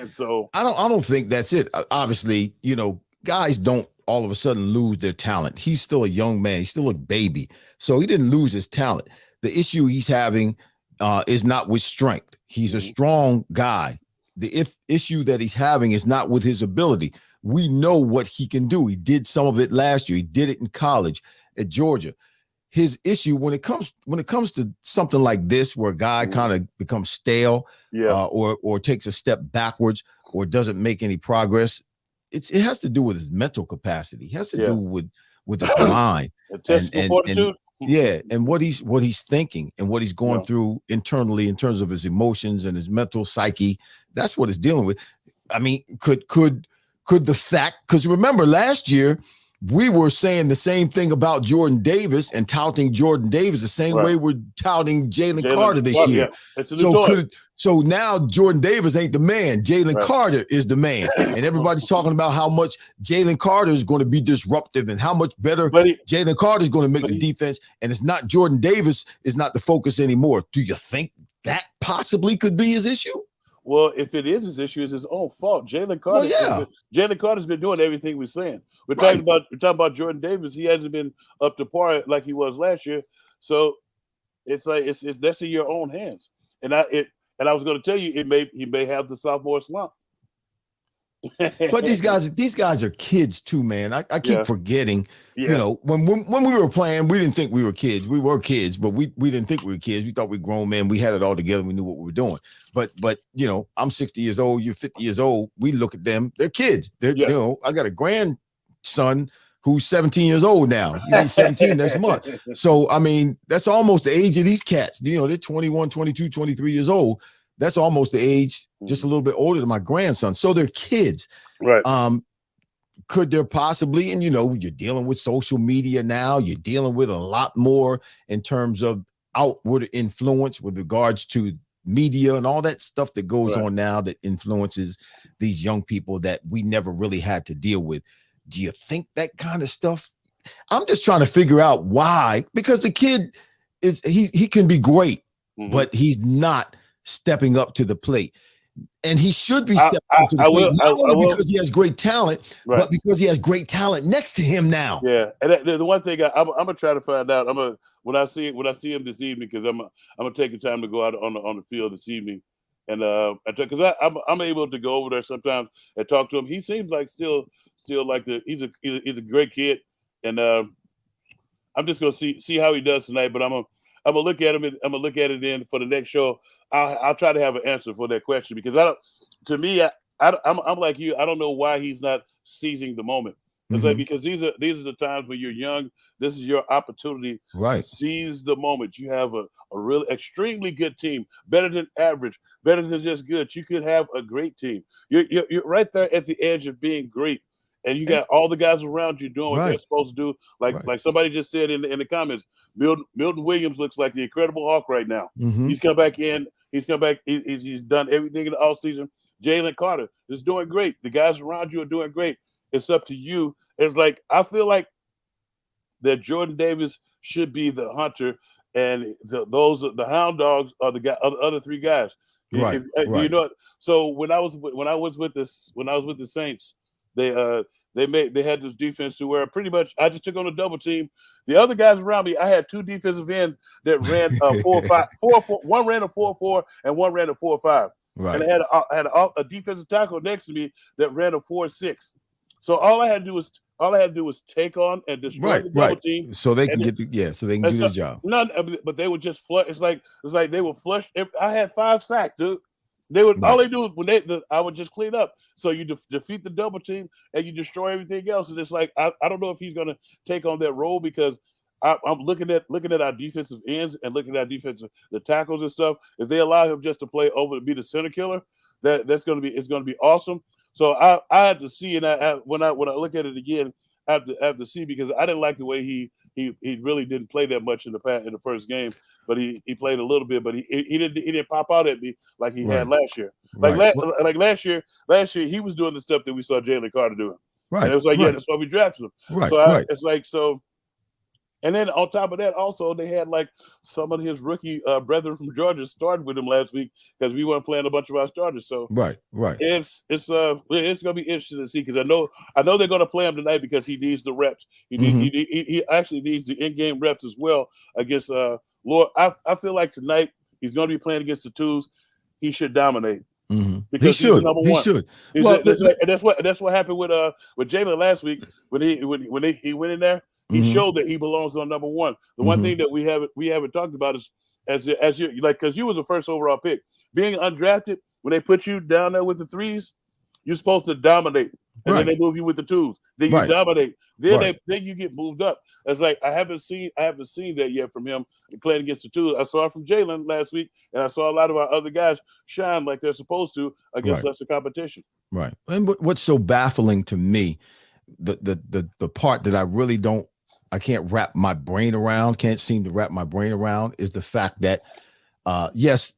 Speaker 2: So
Speaker 1: I don't think that's it. Obviously, guys don't all of a sudden lose their talent. He's still a young man. He's still a baby. So he didn't lose his talent. The issue he's having is not with strength. He's a strong guy. The issue that he's having is not with his ability. We know what he can do. He did some of it last year. He did it in college at Georgia. His issue when it comes to something like this, where a guy kind of becomes stale, or takes a step backwards, or doesn't make any progress, it has to do with his mental capacity. It has to do with the mind and what he's thinking and what he's going through internally in terms of his emotions and his mental psyche. That's what it's dealing with. I mean, could the fact, because remember last year we were saying the same thing about Jordan Davis and touting Jordan Davis the same way we're touting Jalen Carter this year. So now Jordan Davis ain't the man. Jalen Carter is the man. And everybody's talking about how much Jalen Carter is going to be disruptive and how much better Jalen Carter is going to make the defense. And it's not Jordan Davis is not the focus anymore. Do you think that possibly could be his issue?
Speaker 2: Well, if it is his issue, it's his own fault. Jalen Carter's been doing everything we're saying. We're talking about Jordan Davis. He hasn't been up to par like he was last year. So it's like that's in your own hands. And I was going to tell you he may have the sophomore slump.
Speaker 1: But these guys are kids too, man. I keep forgetting. When we were playing, we didn't think we were kids. We were kids, but we didn't think we were kids. We thought we were grown men. We had it all together. We knew what we were doing. But I'm 60 years old. You're 50 years old. We look at them. They're kids. I got a grandson who's 17 years old now. He's 17 next month. So, I mean, that's almost the age of these cats. They're 21, 22, 23 years old. That's almost the age, just a little bit older than my grandson. So they're kids.
Speaker 2: Right.
Speaker 1: Could there possibly, and you're dealing with social media now, you're dealing with a lot more in terms of outward influence with regards to media and all that stuff that goes
Speaker 2: Right.
Speaker 1: on now that influences these young people that we never really had to deal with. Do you think that kind of stuff? I'm just trying to figure out why, because the kid he can be great, but he's not stepping up to the plate. And he should be stepping up to the plate, not only because he has great talent, but because he has great talent next to him now.
Speaker 2: Yeah, and the one thing I'm gonna try to find out. When I see him this evening, because I'm gonna take the time to go out on the field this evening, and because I'm able to go over there sometimes and talk to him. He seems like still like he's a great kid, and I'm just gonna see how he does tonight. But I'm gonna look at him. I'm gonna look at it then for the next show. I'll try to have an answer for that question, because I'm like you. I don't know why he's not seizing the moment. It's like, because these are the times when you're young. This is your opportunity to seize the moment. You have a really extremely good team, better than average, better than just good. You could have a great team. You're right there at the edge of being great, and you got all the guys around you doing what they're supposed to do. Like somebody just said in the comments, Milton Williams looks like the Incredible Hulk right now. He's come back in. He's come back. He's done everything in the offseason. Jalen Carter is doing great. The guys around you are doing great. It's up to you. It's like, I feel like that Jordan Davis should be the hunter, and the hound dogs are the other three guys.
Speaker 1: Right.
Speaker 2: You know. So when I was with the Saints, they had this defense to where pretty much I just took on a double team. The other guys around me, I had two defensive ends that ran 4-5. One ran a 4-4 and one ran a 4-5.
Speaker 1: Right.
Speaker 2: And I had a defensive tackle next to me that ran a 4-6. So all I had to do was take on and destroy the double team,
Speaker 1: so they can do the job.
Speaker 2: But they would just flush. It's like they would flush. I had 5 sacks, dude. They would all they do is when I would just clean up. So you defeat the double team and you destroy everything else. And it's like I don't know if he's going to take on that role, because I'm looking at our defensive ends and looking at the tackles and stuff. If they allow him just to play over to be the center killer, it's going to be awesome. So I had to see, and when I look at it again, I have to see, because I didn't like the way he really didn't play that much in the first game, but he played a little bit, but he didn't pop out at me like he had last year. Like last year he was doing the stuff that we saw Jalen Carter doing. Right. And it was like, that's why we drafted him. Right. So it's like, so. And then on top of that, also they had like some of his rookie brethren from Georgia started with him last week, because we weren't playing a bunch of our starters. So it's going to be interesting to see, because I know they're going to play him tonight, because he needs the reps. He actually needs the in-game reps as well against Lord. I feel like tonight he's going to be playing against the twos. He should dominate. Because he's number one. He should. That's what happened with Jalen last week when he went in there. He showed that he belongs on number one. The one thing that we haven't talked about is as you like, because you was the first overall pick, being undrafted. When they put you down there with the threes, you're supposed to dominate, and then they move you with the twos. Then you dominate. Then you get moved up. It's like I haven't seen that yet from him playing against the twos. I saw it from Jalen last week, and I saw a lot of our other guys shine like they're supposed to against lesser competition.
Speaker 1: Right. And what's so baffling to me, the part that I really I can't seem to wrap my brain around, is the fact that, yes,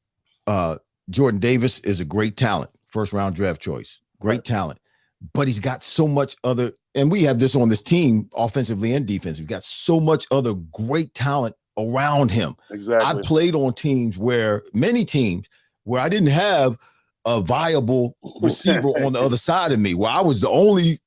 Speaker 1: Jordan Davis is a great talent, first round draft choice, great talent, but he's got so much other, and we have this on this team, offensively and defensively, we've got so much other great talent around him.
Speaker 2: Exactly.
Speaker 1: I played on many teams where I didn't have a viable receiver on the other side of me, where I was the only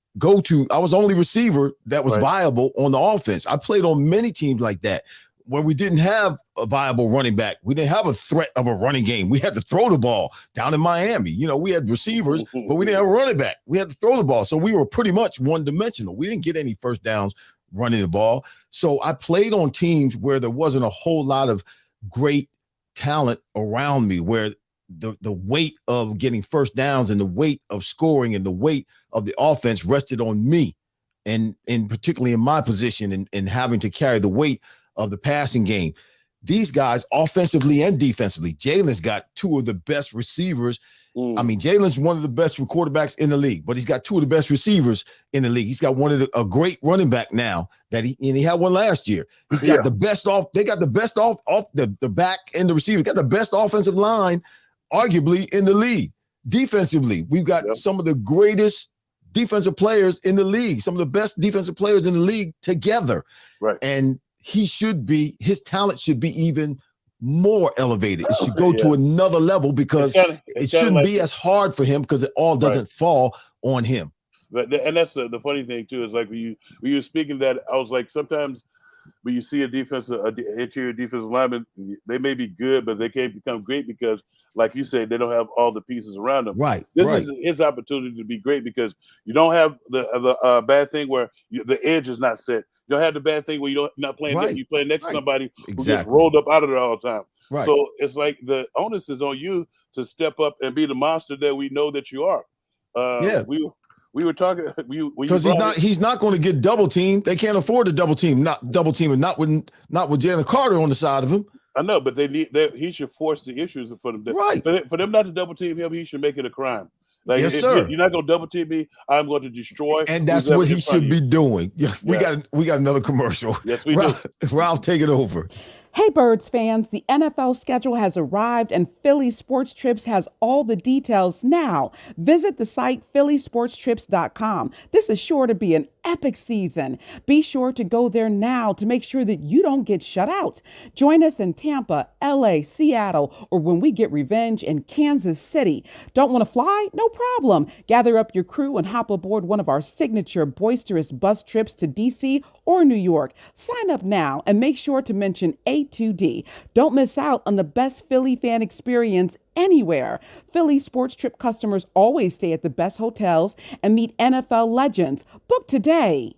Speaker 1: receiver that was viable on the offense. I played on many teams like that, where we didn't have a viable running back. We didn't have a threat of a running game. We had to throw the ball. Down in Miami, we had receivers, but we didn't have a running back. We had to throw the ball. So we were pretty much one-dimensional. We didn't get any first downs running the ball. So I played on teams where there wasn't a whole lot of great talent around me, where the weight of getting first downs and the weight of scoring and the weight of the offense rested on me, and particularly in my position, and having to carry the weight of the passing game. these guys offensively and defensively. Jalen's got two of the best receivers. I mean, Jalen's one of the best quarterbacks in the league, but he's got two of the best receivers in the league. He's got a great running back now that he had one last year. He's got the best off. They got the best off the back and the receiver. Got the best offensive line, arguably, in the league. Defensively, we've got some of the greatest defensive players in the league, some of the best defensive players in the league together.
Speaker 2: Right.
Speaker 1: And his talent should be even more elevated. It should go to another level because it shouldn't be as hard for him because it all doesn't fall on him.
Speaker 2: And that's the funny thing too, is like when you were speaking that, I was like, sometimes when you see interior defensive lineman, they may be good, but they can't become great because, like you said, they don't have all the pieces around them.
Speaker 1: Right.
Speaker 2: This is his opportunity to be great because you don't have the bad thing where the edge is not set. You don't have the bad thing where you're not playing. You play next to somebody who gets rolled up out of there all the time.
Speaker 1: Right.
Speaker 2: So it's like the onus is on you to step up and be the monster that we know that you are. We were talking because
Speaker 1: he's not going to get double teamed. They can't afford to double team, not with Jalen Carter on the side of him.
Speaker 2: I know, but he should force the issues for them. For them not to double team him, he should make it a crime. Like,
Speaker 1: yes, sir.
Speaker 2: You're not going to double team me. I'm going to destroy.
Speaker 1: And that's what he should be doing. Yeah, we got another commercial.
Speaker 2: Yes, we do.
Speaker 1: Ralph, take it over.
Speaker 3: Hey, Birds fans, the NFL schedule has arrived and Philly Sports Trips has all the details now. Visit the site phillysportstrips.com. This is sure to be an epic season. Be sure to go there now to make sure that you don't get shut out. Join us in Tampa, LA, Seattle, or when we get revenge in Kansas City. Don't want to fly? No problem. Gather up your crew and hop aboard one of our signature boisterous bus trips to DC or New York. Sign up now and make sure to mention A2D. Don't miss out on the best Philly fan experience anywhere. Philly Sports Trip customers always stay at the best hotels and meet NFL legends. Book today.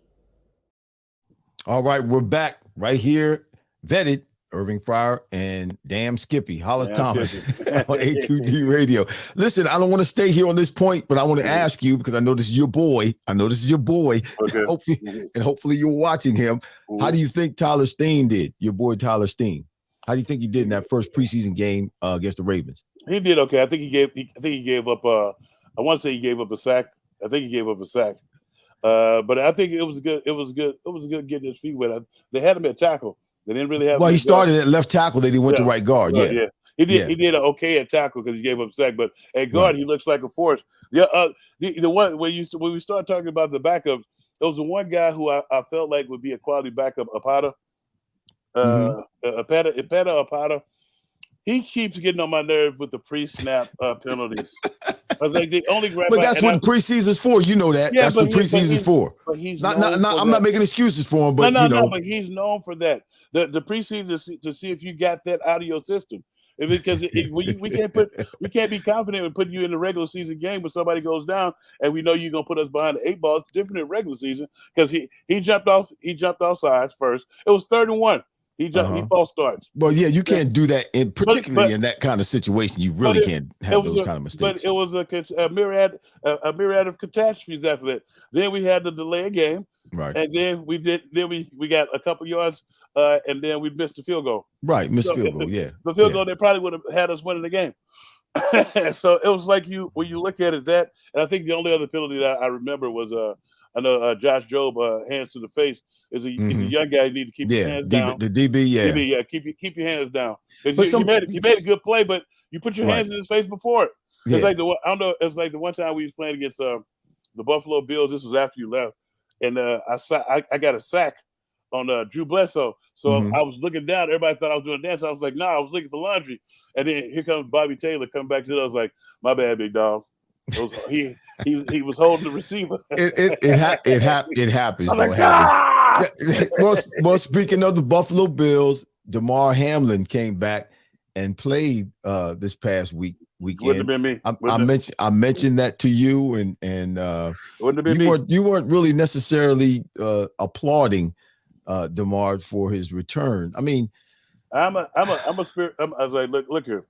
Speaker 1: All right, we're back right here. Vetted Irving Fryar and Damn Skippy, Hollis Thomas on A2D Radio. Listen, I don't want to stay here on this point, but I want to ask you because I know this is your boy. Okay. Hopefully you're watching him. How do you think Tyler Steen did? Your boy Tyler Steen. How do you think he did in that first preseason game against the Ravens?
Speaker 2: He did okay. I think he gave up. I want to say he gave up a sack. I think he gave up a sack. But I think it was good. It was good getting his feet wet. They had him at tackle. They didn't really have.
Speaker 1: Well, he started at left tackle. They went to right guard. Yeah.
Speaker 2: He did. He did okay at tackle because he gave up a sack. But at guard, he looks like a force. The one when we started talking about the backups, there was the one guy who I felt like would be a quality backup, Apata. Apata. He keeps getting on my nerves with the pre-snap penalties. I was like, the only
Speaker 1: but that's what preseason's for. You know that. That's what preseason's for.
Speaker 2: But he's
Speaker 1: I'm not making excuses for him, but
Speaker 2: no, but he's known for that. The preseason to see if you got that out of your system. Because we can't be confident in putting you in the regular season game when somebody goes down and we know you're gonna put us behind the 8 ball. It's different in regular season because he jumped off sides first. It was 3rd and 1. He false starts.
Speaker 1: Well, yeah, you can't do that, particularly in that kind of situation. You really can't have those kind of mistakes.
Speaker 2: But it was a myriad of catastrophes after that. Then we had to delay a game, right? And then we got a couple yards, and then we missed the field goal.
Speaker 1: Right, missed field goal. Yeah,
Speaker 2: the field goal they probably would have had us winning the game. So it was like when you look at it and I think the only other penalty that I remember was I know Josh Jobe hands to the face. He's a young guy. You need to keep your hands down.
Speaker 1: The DB,
Speaker 2: keep your hands down. He made a good play, but you put your hands in his face before it. It's like it's like the one time we was playing against the Buffalo Bills. This was after you left, and I got a sack on Drew Bledsoe. So I was looking down. Everybody thought I was doing a dance. I was like, I was looking for laundry. And then here comes Bobby Taylor coming back to it. I was like, my bad, big dog. He was holding the receiver.
Speaker 1: It happens. Well, speaking of the Buffalo Bills, Damar Hamlin came back and played this past weekend.
Speaker 2: Wouldn't have been me.
Speaker 1: I mentioned that to you, and
Speaker 2: wouldn't have been me.
Speaker 1: You weren't really necessarily applauding Damar for his return. I mean,
Speaker 2: I'm a spirit. I was like, look here.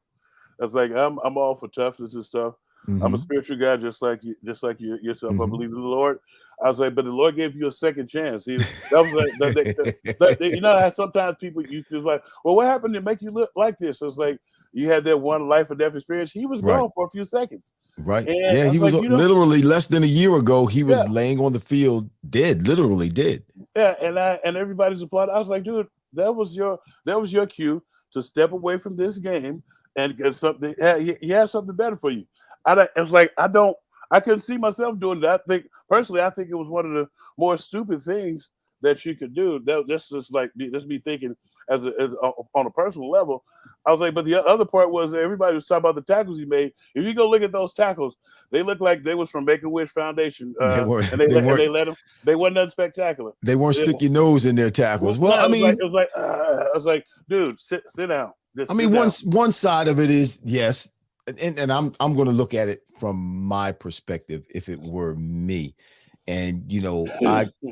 Speaker 2: I was like, I'm all for toughness and stuff. I'm a
Speaker 1: Mm-hmm.
Speaker 2: spiritual guy, just like you yourself. I
Speaker 1: Mm-hmm.
Speaker 2: believe in the Lord. I was like, but the Lord gave you a second chance. That was like you know how sometimes people used to like, well, what happened to make you look like this? So it's like you had that one life or death experience. He was
Speaker 1: Right.
Speaker 2: gone for a few seconds,
Speaker 1: Right.
Speaker 2: and
Speaker 1: Yeah,
Speaker 2: I
Speaker 1: he
Speaker 2: was
Speaker 1: was
Speaker 2: like, you know,
Speaker 1: literally less than a year ago. He
Speaker 2: yeah,
Speaker 1: was laying on the field dead, literally dead.
Speaker 2: yeah, and everybody's applauding. I was like, dude, that was your cue to step away from this game and get something. He has something better for you. It was like I couldn't see myself doing that. I think it was one of the more stupid things that you could do. That's just like just me thinking on a personal level. I was like, but the other part was everybody was talking about the tackles he made. If you go look at those tackles, they look like they was from Make-A-Wish Foundation,
Speaker 1: They weren't
Speaker 2: and
Speaker 1: they
Speaker 2: they
Speaker 1: weren't
Speaker 2: let them. They wasn't nothing spectacular.
Speaker 1: they weren't stick your nose in their tackles. Well,
Speaker 2: No, I was like, dude, sit down. Just sit down.
Speaker 1: one side of it is yes, and I'm going to look at it from my perspective. If it were me, and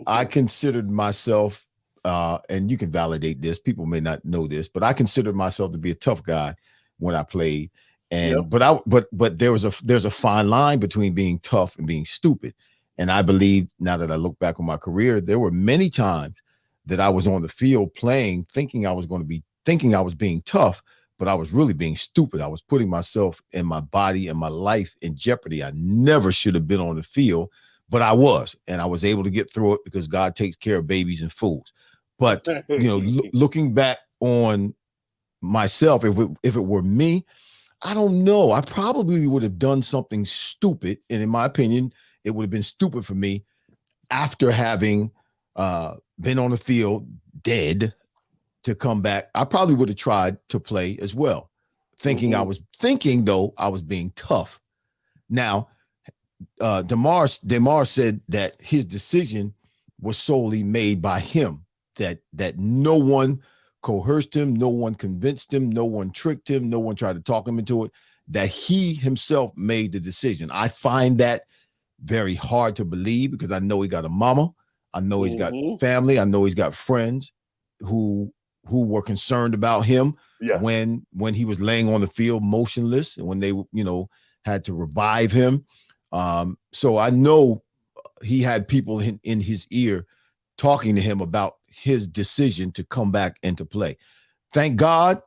Speaker 1: I considered myself, and you can validate this. People may not know this, but I considered myself to be a tough guy when I played. And
Speaker 2: Yep.
Speaker 1: but there's a fine line between being tough and being stupid. And I believe now that I look back on my career, there were many times that I was on the field playing, thinking I was being tough, but I was really being stupid. I was putting myself and my body and my life in jeopardy. I never should have been on the field, but I was, and I was able to get through it because God takes care of babies and fools. But looking back on myself, if it were me, I don't know. I probably would have done something stupid, and in my opinion, it would have been stupid for me after having been on the field dead to come back. I probably would have tried to play as well, thinking I was being tough. Now, Damar said that his decision was solely made by him. That no one coerced him, no one convinced him, no one tricked him, no one tried to talk him into it. That he himself made the decision. I find that very hard to believe because I know he got a mama, I know he's got family, I know he's got friends who were concerned about him when he was laying on the field motionless and when they had to revive him. So I know he had people in his ear talking to him about his decision to come back and to play. Thank God,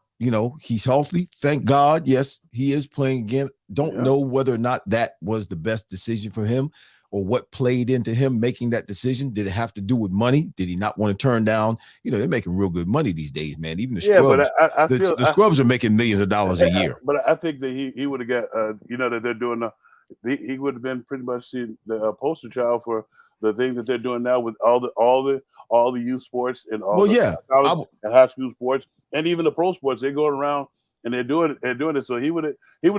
Speaker 1: he's healthy. Thank God, yes, he is playing again. Don't know whether or not that was the best decision for him or what played into him making that decision. Did it have to do with money? Did he not want to turn down? They're making real good money these days, man. Even the scrubs, the scrubs are making millions of dollars a year.
Speaker 2: But I think that he would have got, that they're doing, he would have been pretty much the poster child for the thing that they're doing now with all the youth sports and all college and high school sports and even the pro sports. They're going around and they're doing it. So he would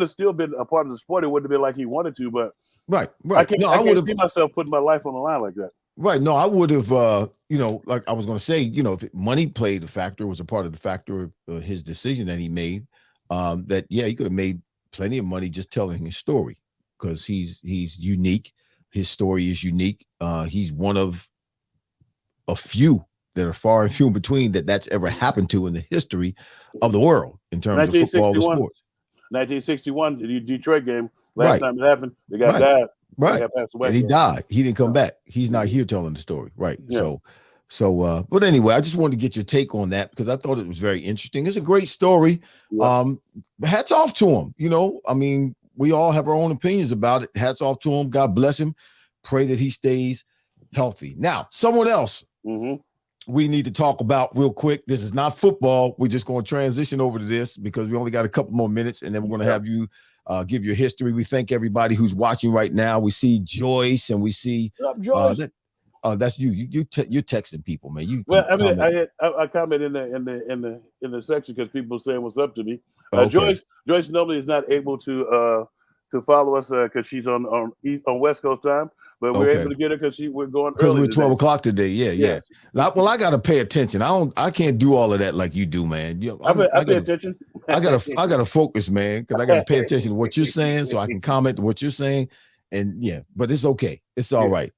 Speaker 2: have still been a part of the sport. It wouldn't have been like he wanted to, but
Speaker 1: right.
Speaker 2: I can't see myself putting my life on the line like that.
Speaker 1: Right. No, I would have, like I was going to say, if money played a factor, was a part of the factor of his decision that he made, he could have made plenty of money just telling his story because he's unique. His story is unique. He's one of a few that are far and few in between that's ever happened to in the history of the world in terms of football and sports.
Speaker 2: 1961, the Detroit game, last time it happened, the guy died.
Speaker 1: Right.
Speaker 2: The guy passed away.
Speaker 1: And he died. He didn't come back. He's not here telling the story. Right. Yeah. But anyway, I just wanted to get your take on that because I thought it was very interesting. It's a great story. Yeah. Hats off to him. We all have our own opinions about it. Hats off to him. God bless him. Pray that he stays healthy. Now, someone else we need to talk about real quick. This is not football. We're just going to transition over to this because we only got a couple more minutes, and then we're going to have you give your history. We thank everybody who's watching right now. We see Joyce, and we see that's you. You're texting people, man.
Speaker 2: I comment in the section because people saying what's up to me. Okay. Joyce normally is not able to follow us because she's on West Coast time. But we're able to get her because we're going early.
Speaker 1: Because we're 12 o'clock today. Yeah. Yes. Well, I gotta pay attention. I can't do all of that like you do, man.
Speaker 2: I pay attention.
Speaker 1: I gotta focus, man, because I gotta pay attention to what you're saying so I can comment to what you're saying. And but it's okay. It's all right.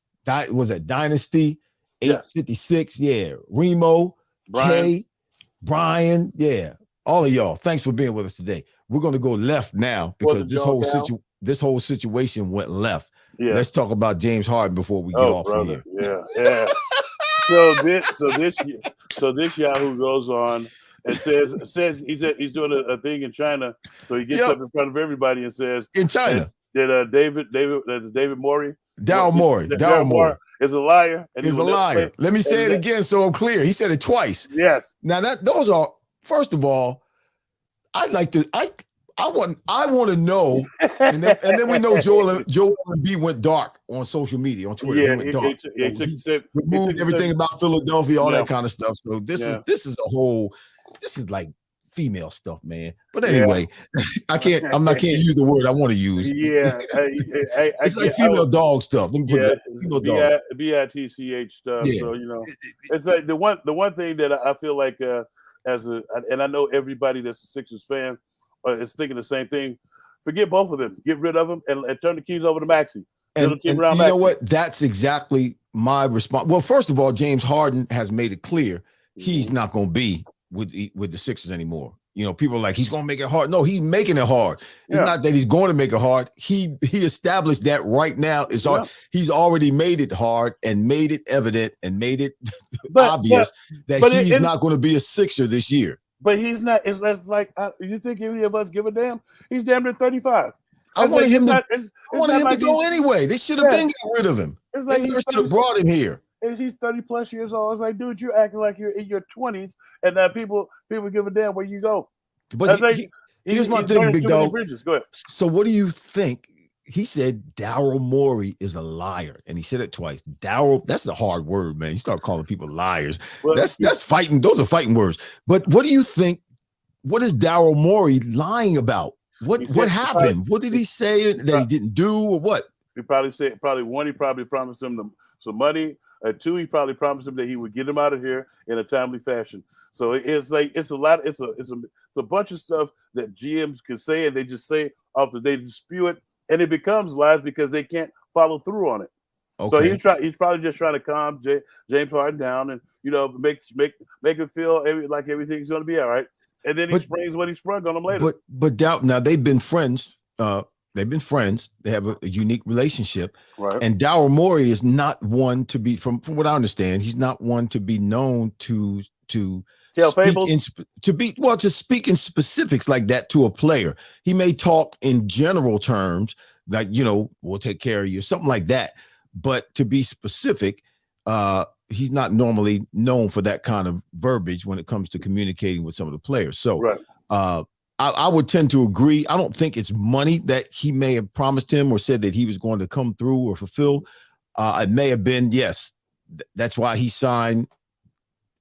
Speaker 1: Was that Dynasty 856? Yeah. Remo, Kay, Brian. Yeah. All of y'all. Thanks for being with us today. We're gonna go left now because this whole situation. this whole situation went left.
Speaker 2: Yeah.
Speaker 1: Let's talk about James Harden before we get off of here.
Speaker 2: Yeah. So this Yahoo goes on and says he's doing a thing in China. So he gets up in front of everybody and says
Speaker 1: in China
Speaker 2: that David Morey.
Speaker 1: Daryl Morey
Speaker 2: is a liar.
Speaker 1: And he's a liar. Let me say it again so I'm clear. He said it twice.
Speaker 2: Yes.
Speaker 1: Now those are, first of all, I want to know, and then we know Joel Embiid went dark on social media, on Twitter.
Speaker 2: Yeah,
Speaker 1: he went dark.
Speaker 2: he
Speaker 1: removed everything about Philadelphia, all that kind of stuff. So this is like female stuff, man. But anyway, I can't use the word I want to use.
Speaker 2: Yeah,
Speaker 1: it's like female dog stuff. Let me put it, female dog.
Speaker 2: BITCH stuff. Yeah. So it's like the one thing that I feel like and I know everybody that's a Sixers fan is thinking the same thing. Forget both of them. Get rid of them and turn the keys over to Maxey.
Speaker 1: And you know what? That's exactly my response. Well, first of all, James Harden has made it clear he's not going to be with the Sixers anymore. People are like, he's going to make it hard. No, he's making it hard. It's not that he's going to make it hard. He established that right now. It's hard. He's already made it hard and made it evident and made it obvious that he's not going to be a Sixer this year.
Speaker 2: But he's not. It's like you think any of us give a damn? He's damn near 35.
Speaker 1: I wanted him to go anyway. They should have been getting rid of him.
Speaker 2: It's like
Speaker 1: they never should have brought him here.
Speaker 2: He's 30 plus years old. It's like, dude, you're acting like you're in your 20s, and that people give a damn where you go.
Speaker 1: But here's my thing, big dog.
Speaker 2: Go ahead.
Speaker 1: So what do you think? He said Daryl Morey is a liar, and he said it twice. Daryl, that's a hard word, man. You start calling people liars. Well, that's fighting. Those are fighting words. But what do you think? What is Daryl Morey lying about? What happened? What did he say that he didn't do, or what?
Speaker 2: He probably said one. He probably promised him some money. Two, he probably promised him that he would get him out of here in a timely fashion. So it's like it's a bunch of stuff that GMs can say, and they just say after they spew it, and it becomes lies because they can't follow through on it. Okay. So he's probably just trying to calm James Harden down and make it feel like everything's going to be all right. And then he springs what he sprung on him later.
Speaker 1: But now they've been friends. They've been friends. They have a unique relationship.
Speaker 2: Right.
Speaker 1: And Daryl Morey is not one to be, from what I understand, he's not one to be known to
Speaker 2: tell fables,
Speaker 1: to speak in specifics like that to a player. He may talk in general terms, like, we'll take care of you, something like that. But to be specific, he's not normally known for that kind of verbiage when it comes to communicating with some of the players. So I would tend to agree. I don't think it's money that he may have promised him or said that he was going to come through or fulfill. It may have been, yes, that's why he signed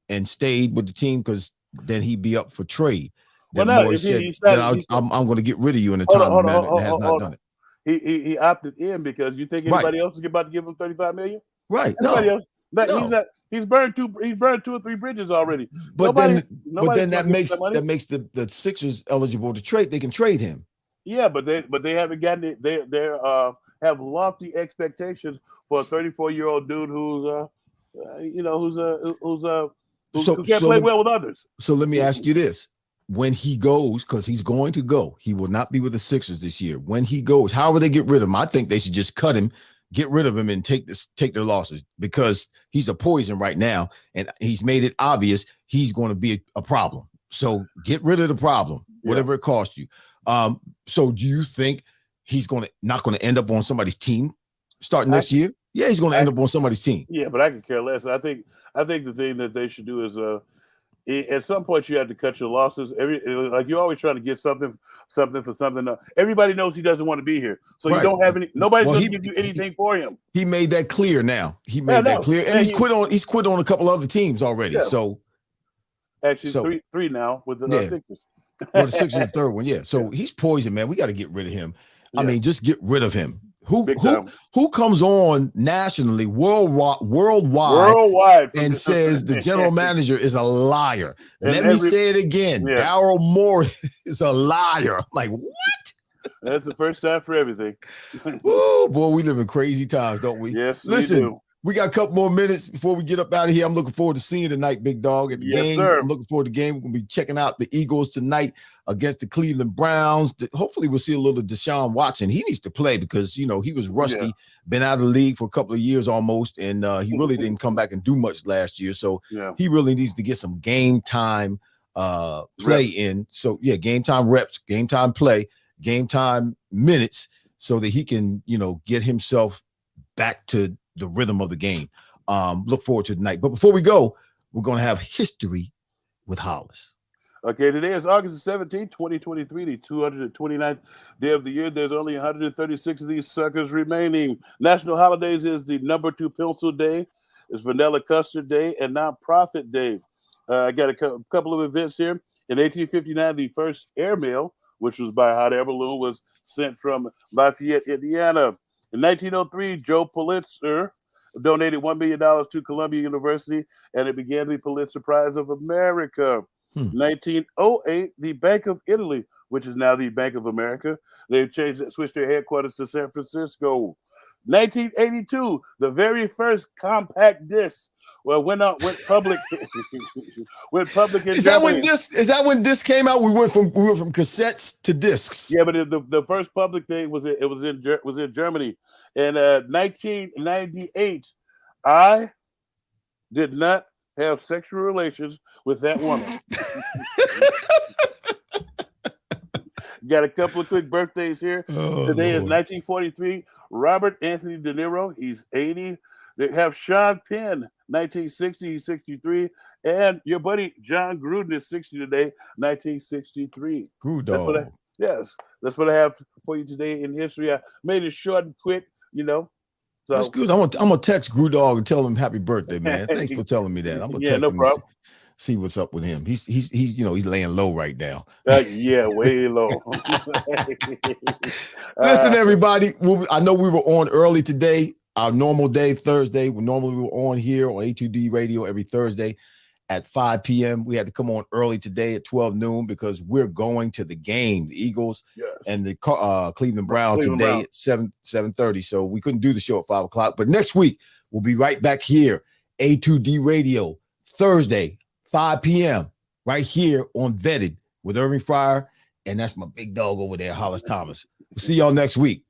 Speaker 1: and stayed with the team, because then he'd be up for trade. I'm going to get rid of you in a timely manner and has not done it.
Speaker 2: He opted in because you think anybody else is about to give him $35 million?
Speaker 1: Right.
Speaker 2: Nobody else. He's burned two or three bridges already.
Speaker 1: But then that makes the Sixers eligible to trade. They can trade him.
Speaker 2: Yeah, but they haven't gotten it. They have lofty expectations for a 34-year-old dude who can't play well with others.
Speaker 1: So let me ask you this. When he goes, because he's going to go, he will not be with the Sixers this year. When he goes, how will they get rid of him? I think they should just cut him, get rid of him, and take their losses, because he's a poison right now, and he's made it obvious he's going to be a problem. So get rid of the problem, whatever it costs you. So do you think he's not going to end up on somebody's team starting next year? Yeah, he's going to end up on somebody's team.
Speaker 2: Yeah, but I could care less. I think the thing that they should do is at some point you have to cut your losses. Like you're always trying to get something for something. Everybody knows he doesn't want to be here, so you don't have any. Nobody's going to give you anything for him.
Speaker 1: He made that clear. Now he made that clear, and he's quit on a couple other teams already. Yeah. So
Speaker 2: actually, three now with the Sixers.
Speaker 1: Well, the Sixers are the third one. Yeah. So he's poison, man. We got to get rid of him. Yeah. I mean, just get rid of him. Who comes on nationally, worldwide,
Speaker 2: and
Speaker 1: says the general manager is a liar? Let me say it again. Yeah. Daryl Morey is a liar. I'm like, what?
Speaker 2: That's the first time for everything.
Speaker 1: Oh boy, we live in crazy times, don't we?
Speaker 2: Yes,
Speaker 1: listen.
Speaker 2: we do.
Speaker 1: We got a couple more minutes before we get up out of here. I'm looking forward to seeing you tonight, big dog, at the
Speaker 2: Yes,
Speaker 1: game.
Speaker 2: sir.
Speaker 1: I'm looking forward to the game. We're going to be checking out the Eagles tonight against the Cleveland Browns. Hopefully we'll see a little Deshaun Watson. He needs to play because, he was rusty, been out of the league for a couple of years almost, and he really didn't come back and do much last year. So he really needs to get some game time play in. So, game time reps, game time play, game time minutes so that he can, get himself back to the rhythm of the game. Look forward to tonight. But before we go, we're going to have history with Hollis.
Speaker 2: Okay, today is August 17, 2023, the 229th day of the year. There's only 136 of these suckers remaining. National holidays is the number 2 pencil day, it's vanilla custard day, and nonprofit day. I got a couple of events here. In 1859, the first airmail, which was by hot air balloon, was sent from Lafayette, Indiana. In 1903, Joe Pulitzer donated $1 million to Columbia University, and it began the Pulitzer Prize of America. 1908, the Bank of Italy, which is now the Bank of America, they switched their headquarters to San Francisco. 1982, the very first compact disc went public. Went public in Germany.
Speaker 1: Is that when disc came out? We went from cassettes to discs.
Speaker 2: Yeah, but the first public thing was in Germany. In 1998, I did not have sexual relations with that woman. Got a couple of quick birthdays here. Today is 1943. Robert Anthony De Niro, he's 80. They have Sean Penn, 1960, he's 63. And your buddy John Gruden is 60 today, 1963.
Speaker 1: Gruden.
Speaker 2: That's what I have for you today in history. I made it short and quick, So
Speaker 1: that's good. I'm gonna text Gruden and tell him happy birthday, man. Thanks for telling me that. I'm gonna text
Speaker 2: no
Speaker 1: him
Speaker 2: problem.
Speaker 1: See what's up with him. He's laying low right now.
Speaker 2: Way low.
Speaker 1: Listen, everybody. I know we were on early today. Our normal day, Thursday. Normally we were on here on A2D radio every Thursday at 5 p.m. We had to come on early today at 12 noon because we're going to the game, the Eagles and the Cleveland Browns today at 7:30. So we couldn't do the show at 5 o'clock. But next week, we'll be right back here, A2D radio, Thursday, 5 p.m., right here on Vetted with Irving Fryar. And that's my big dog over there, Hollis Thomas. We'll see y'all next week.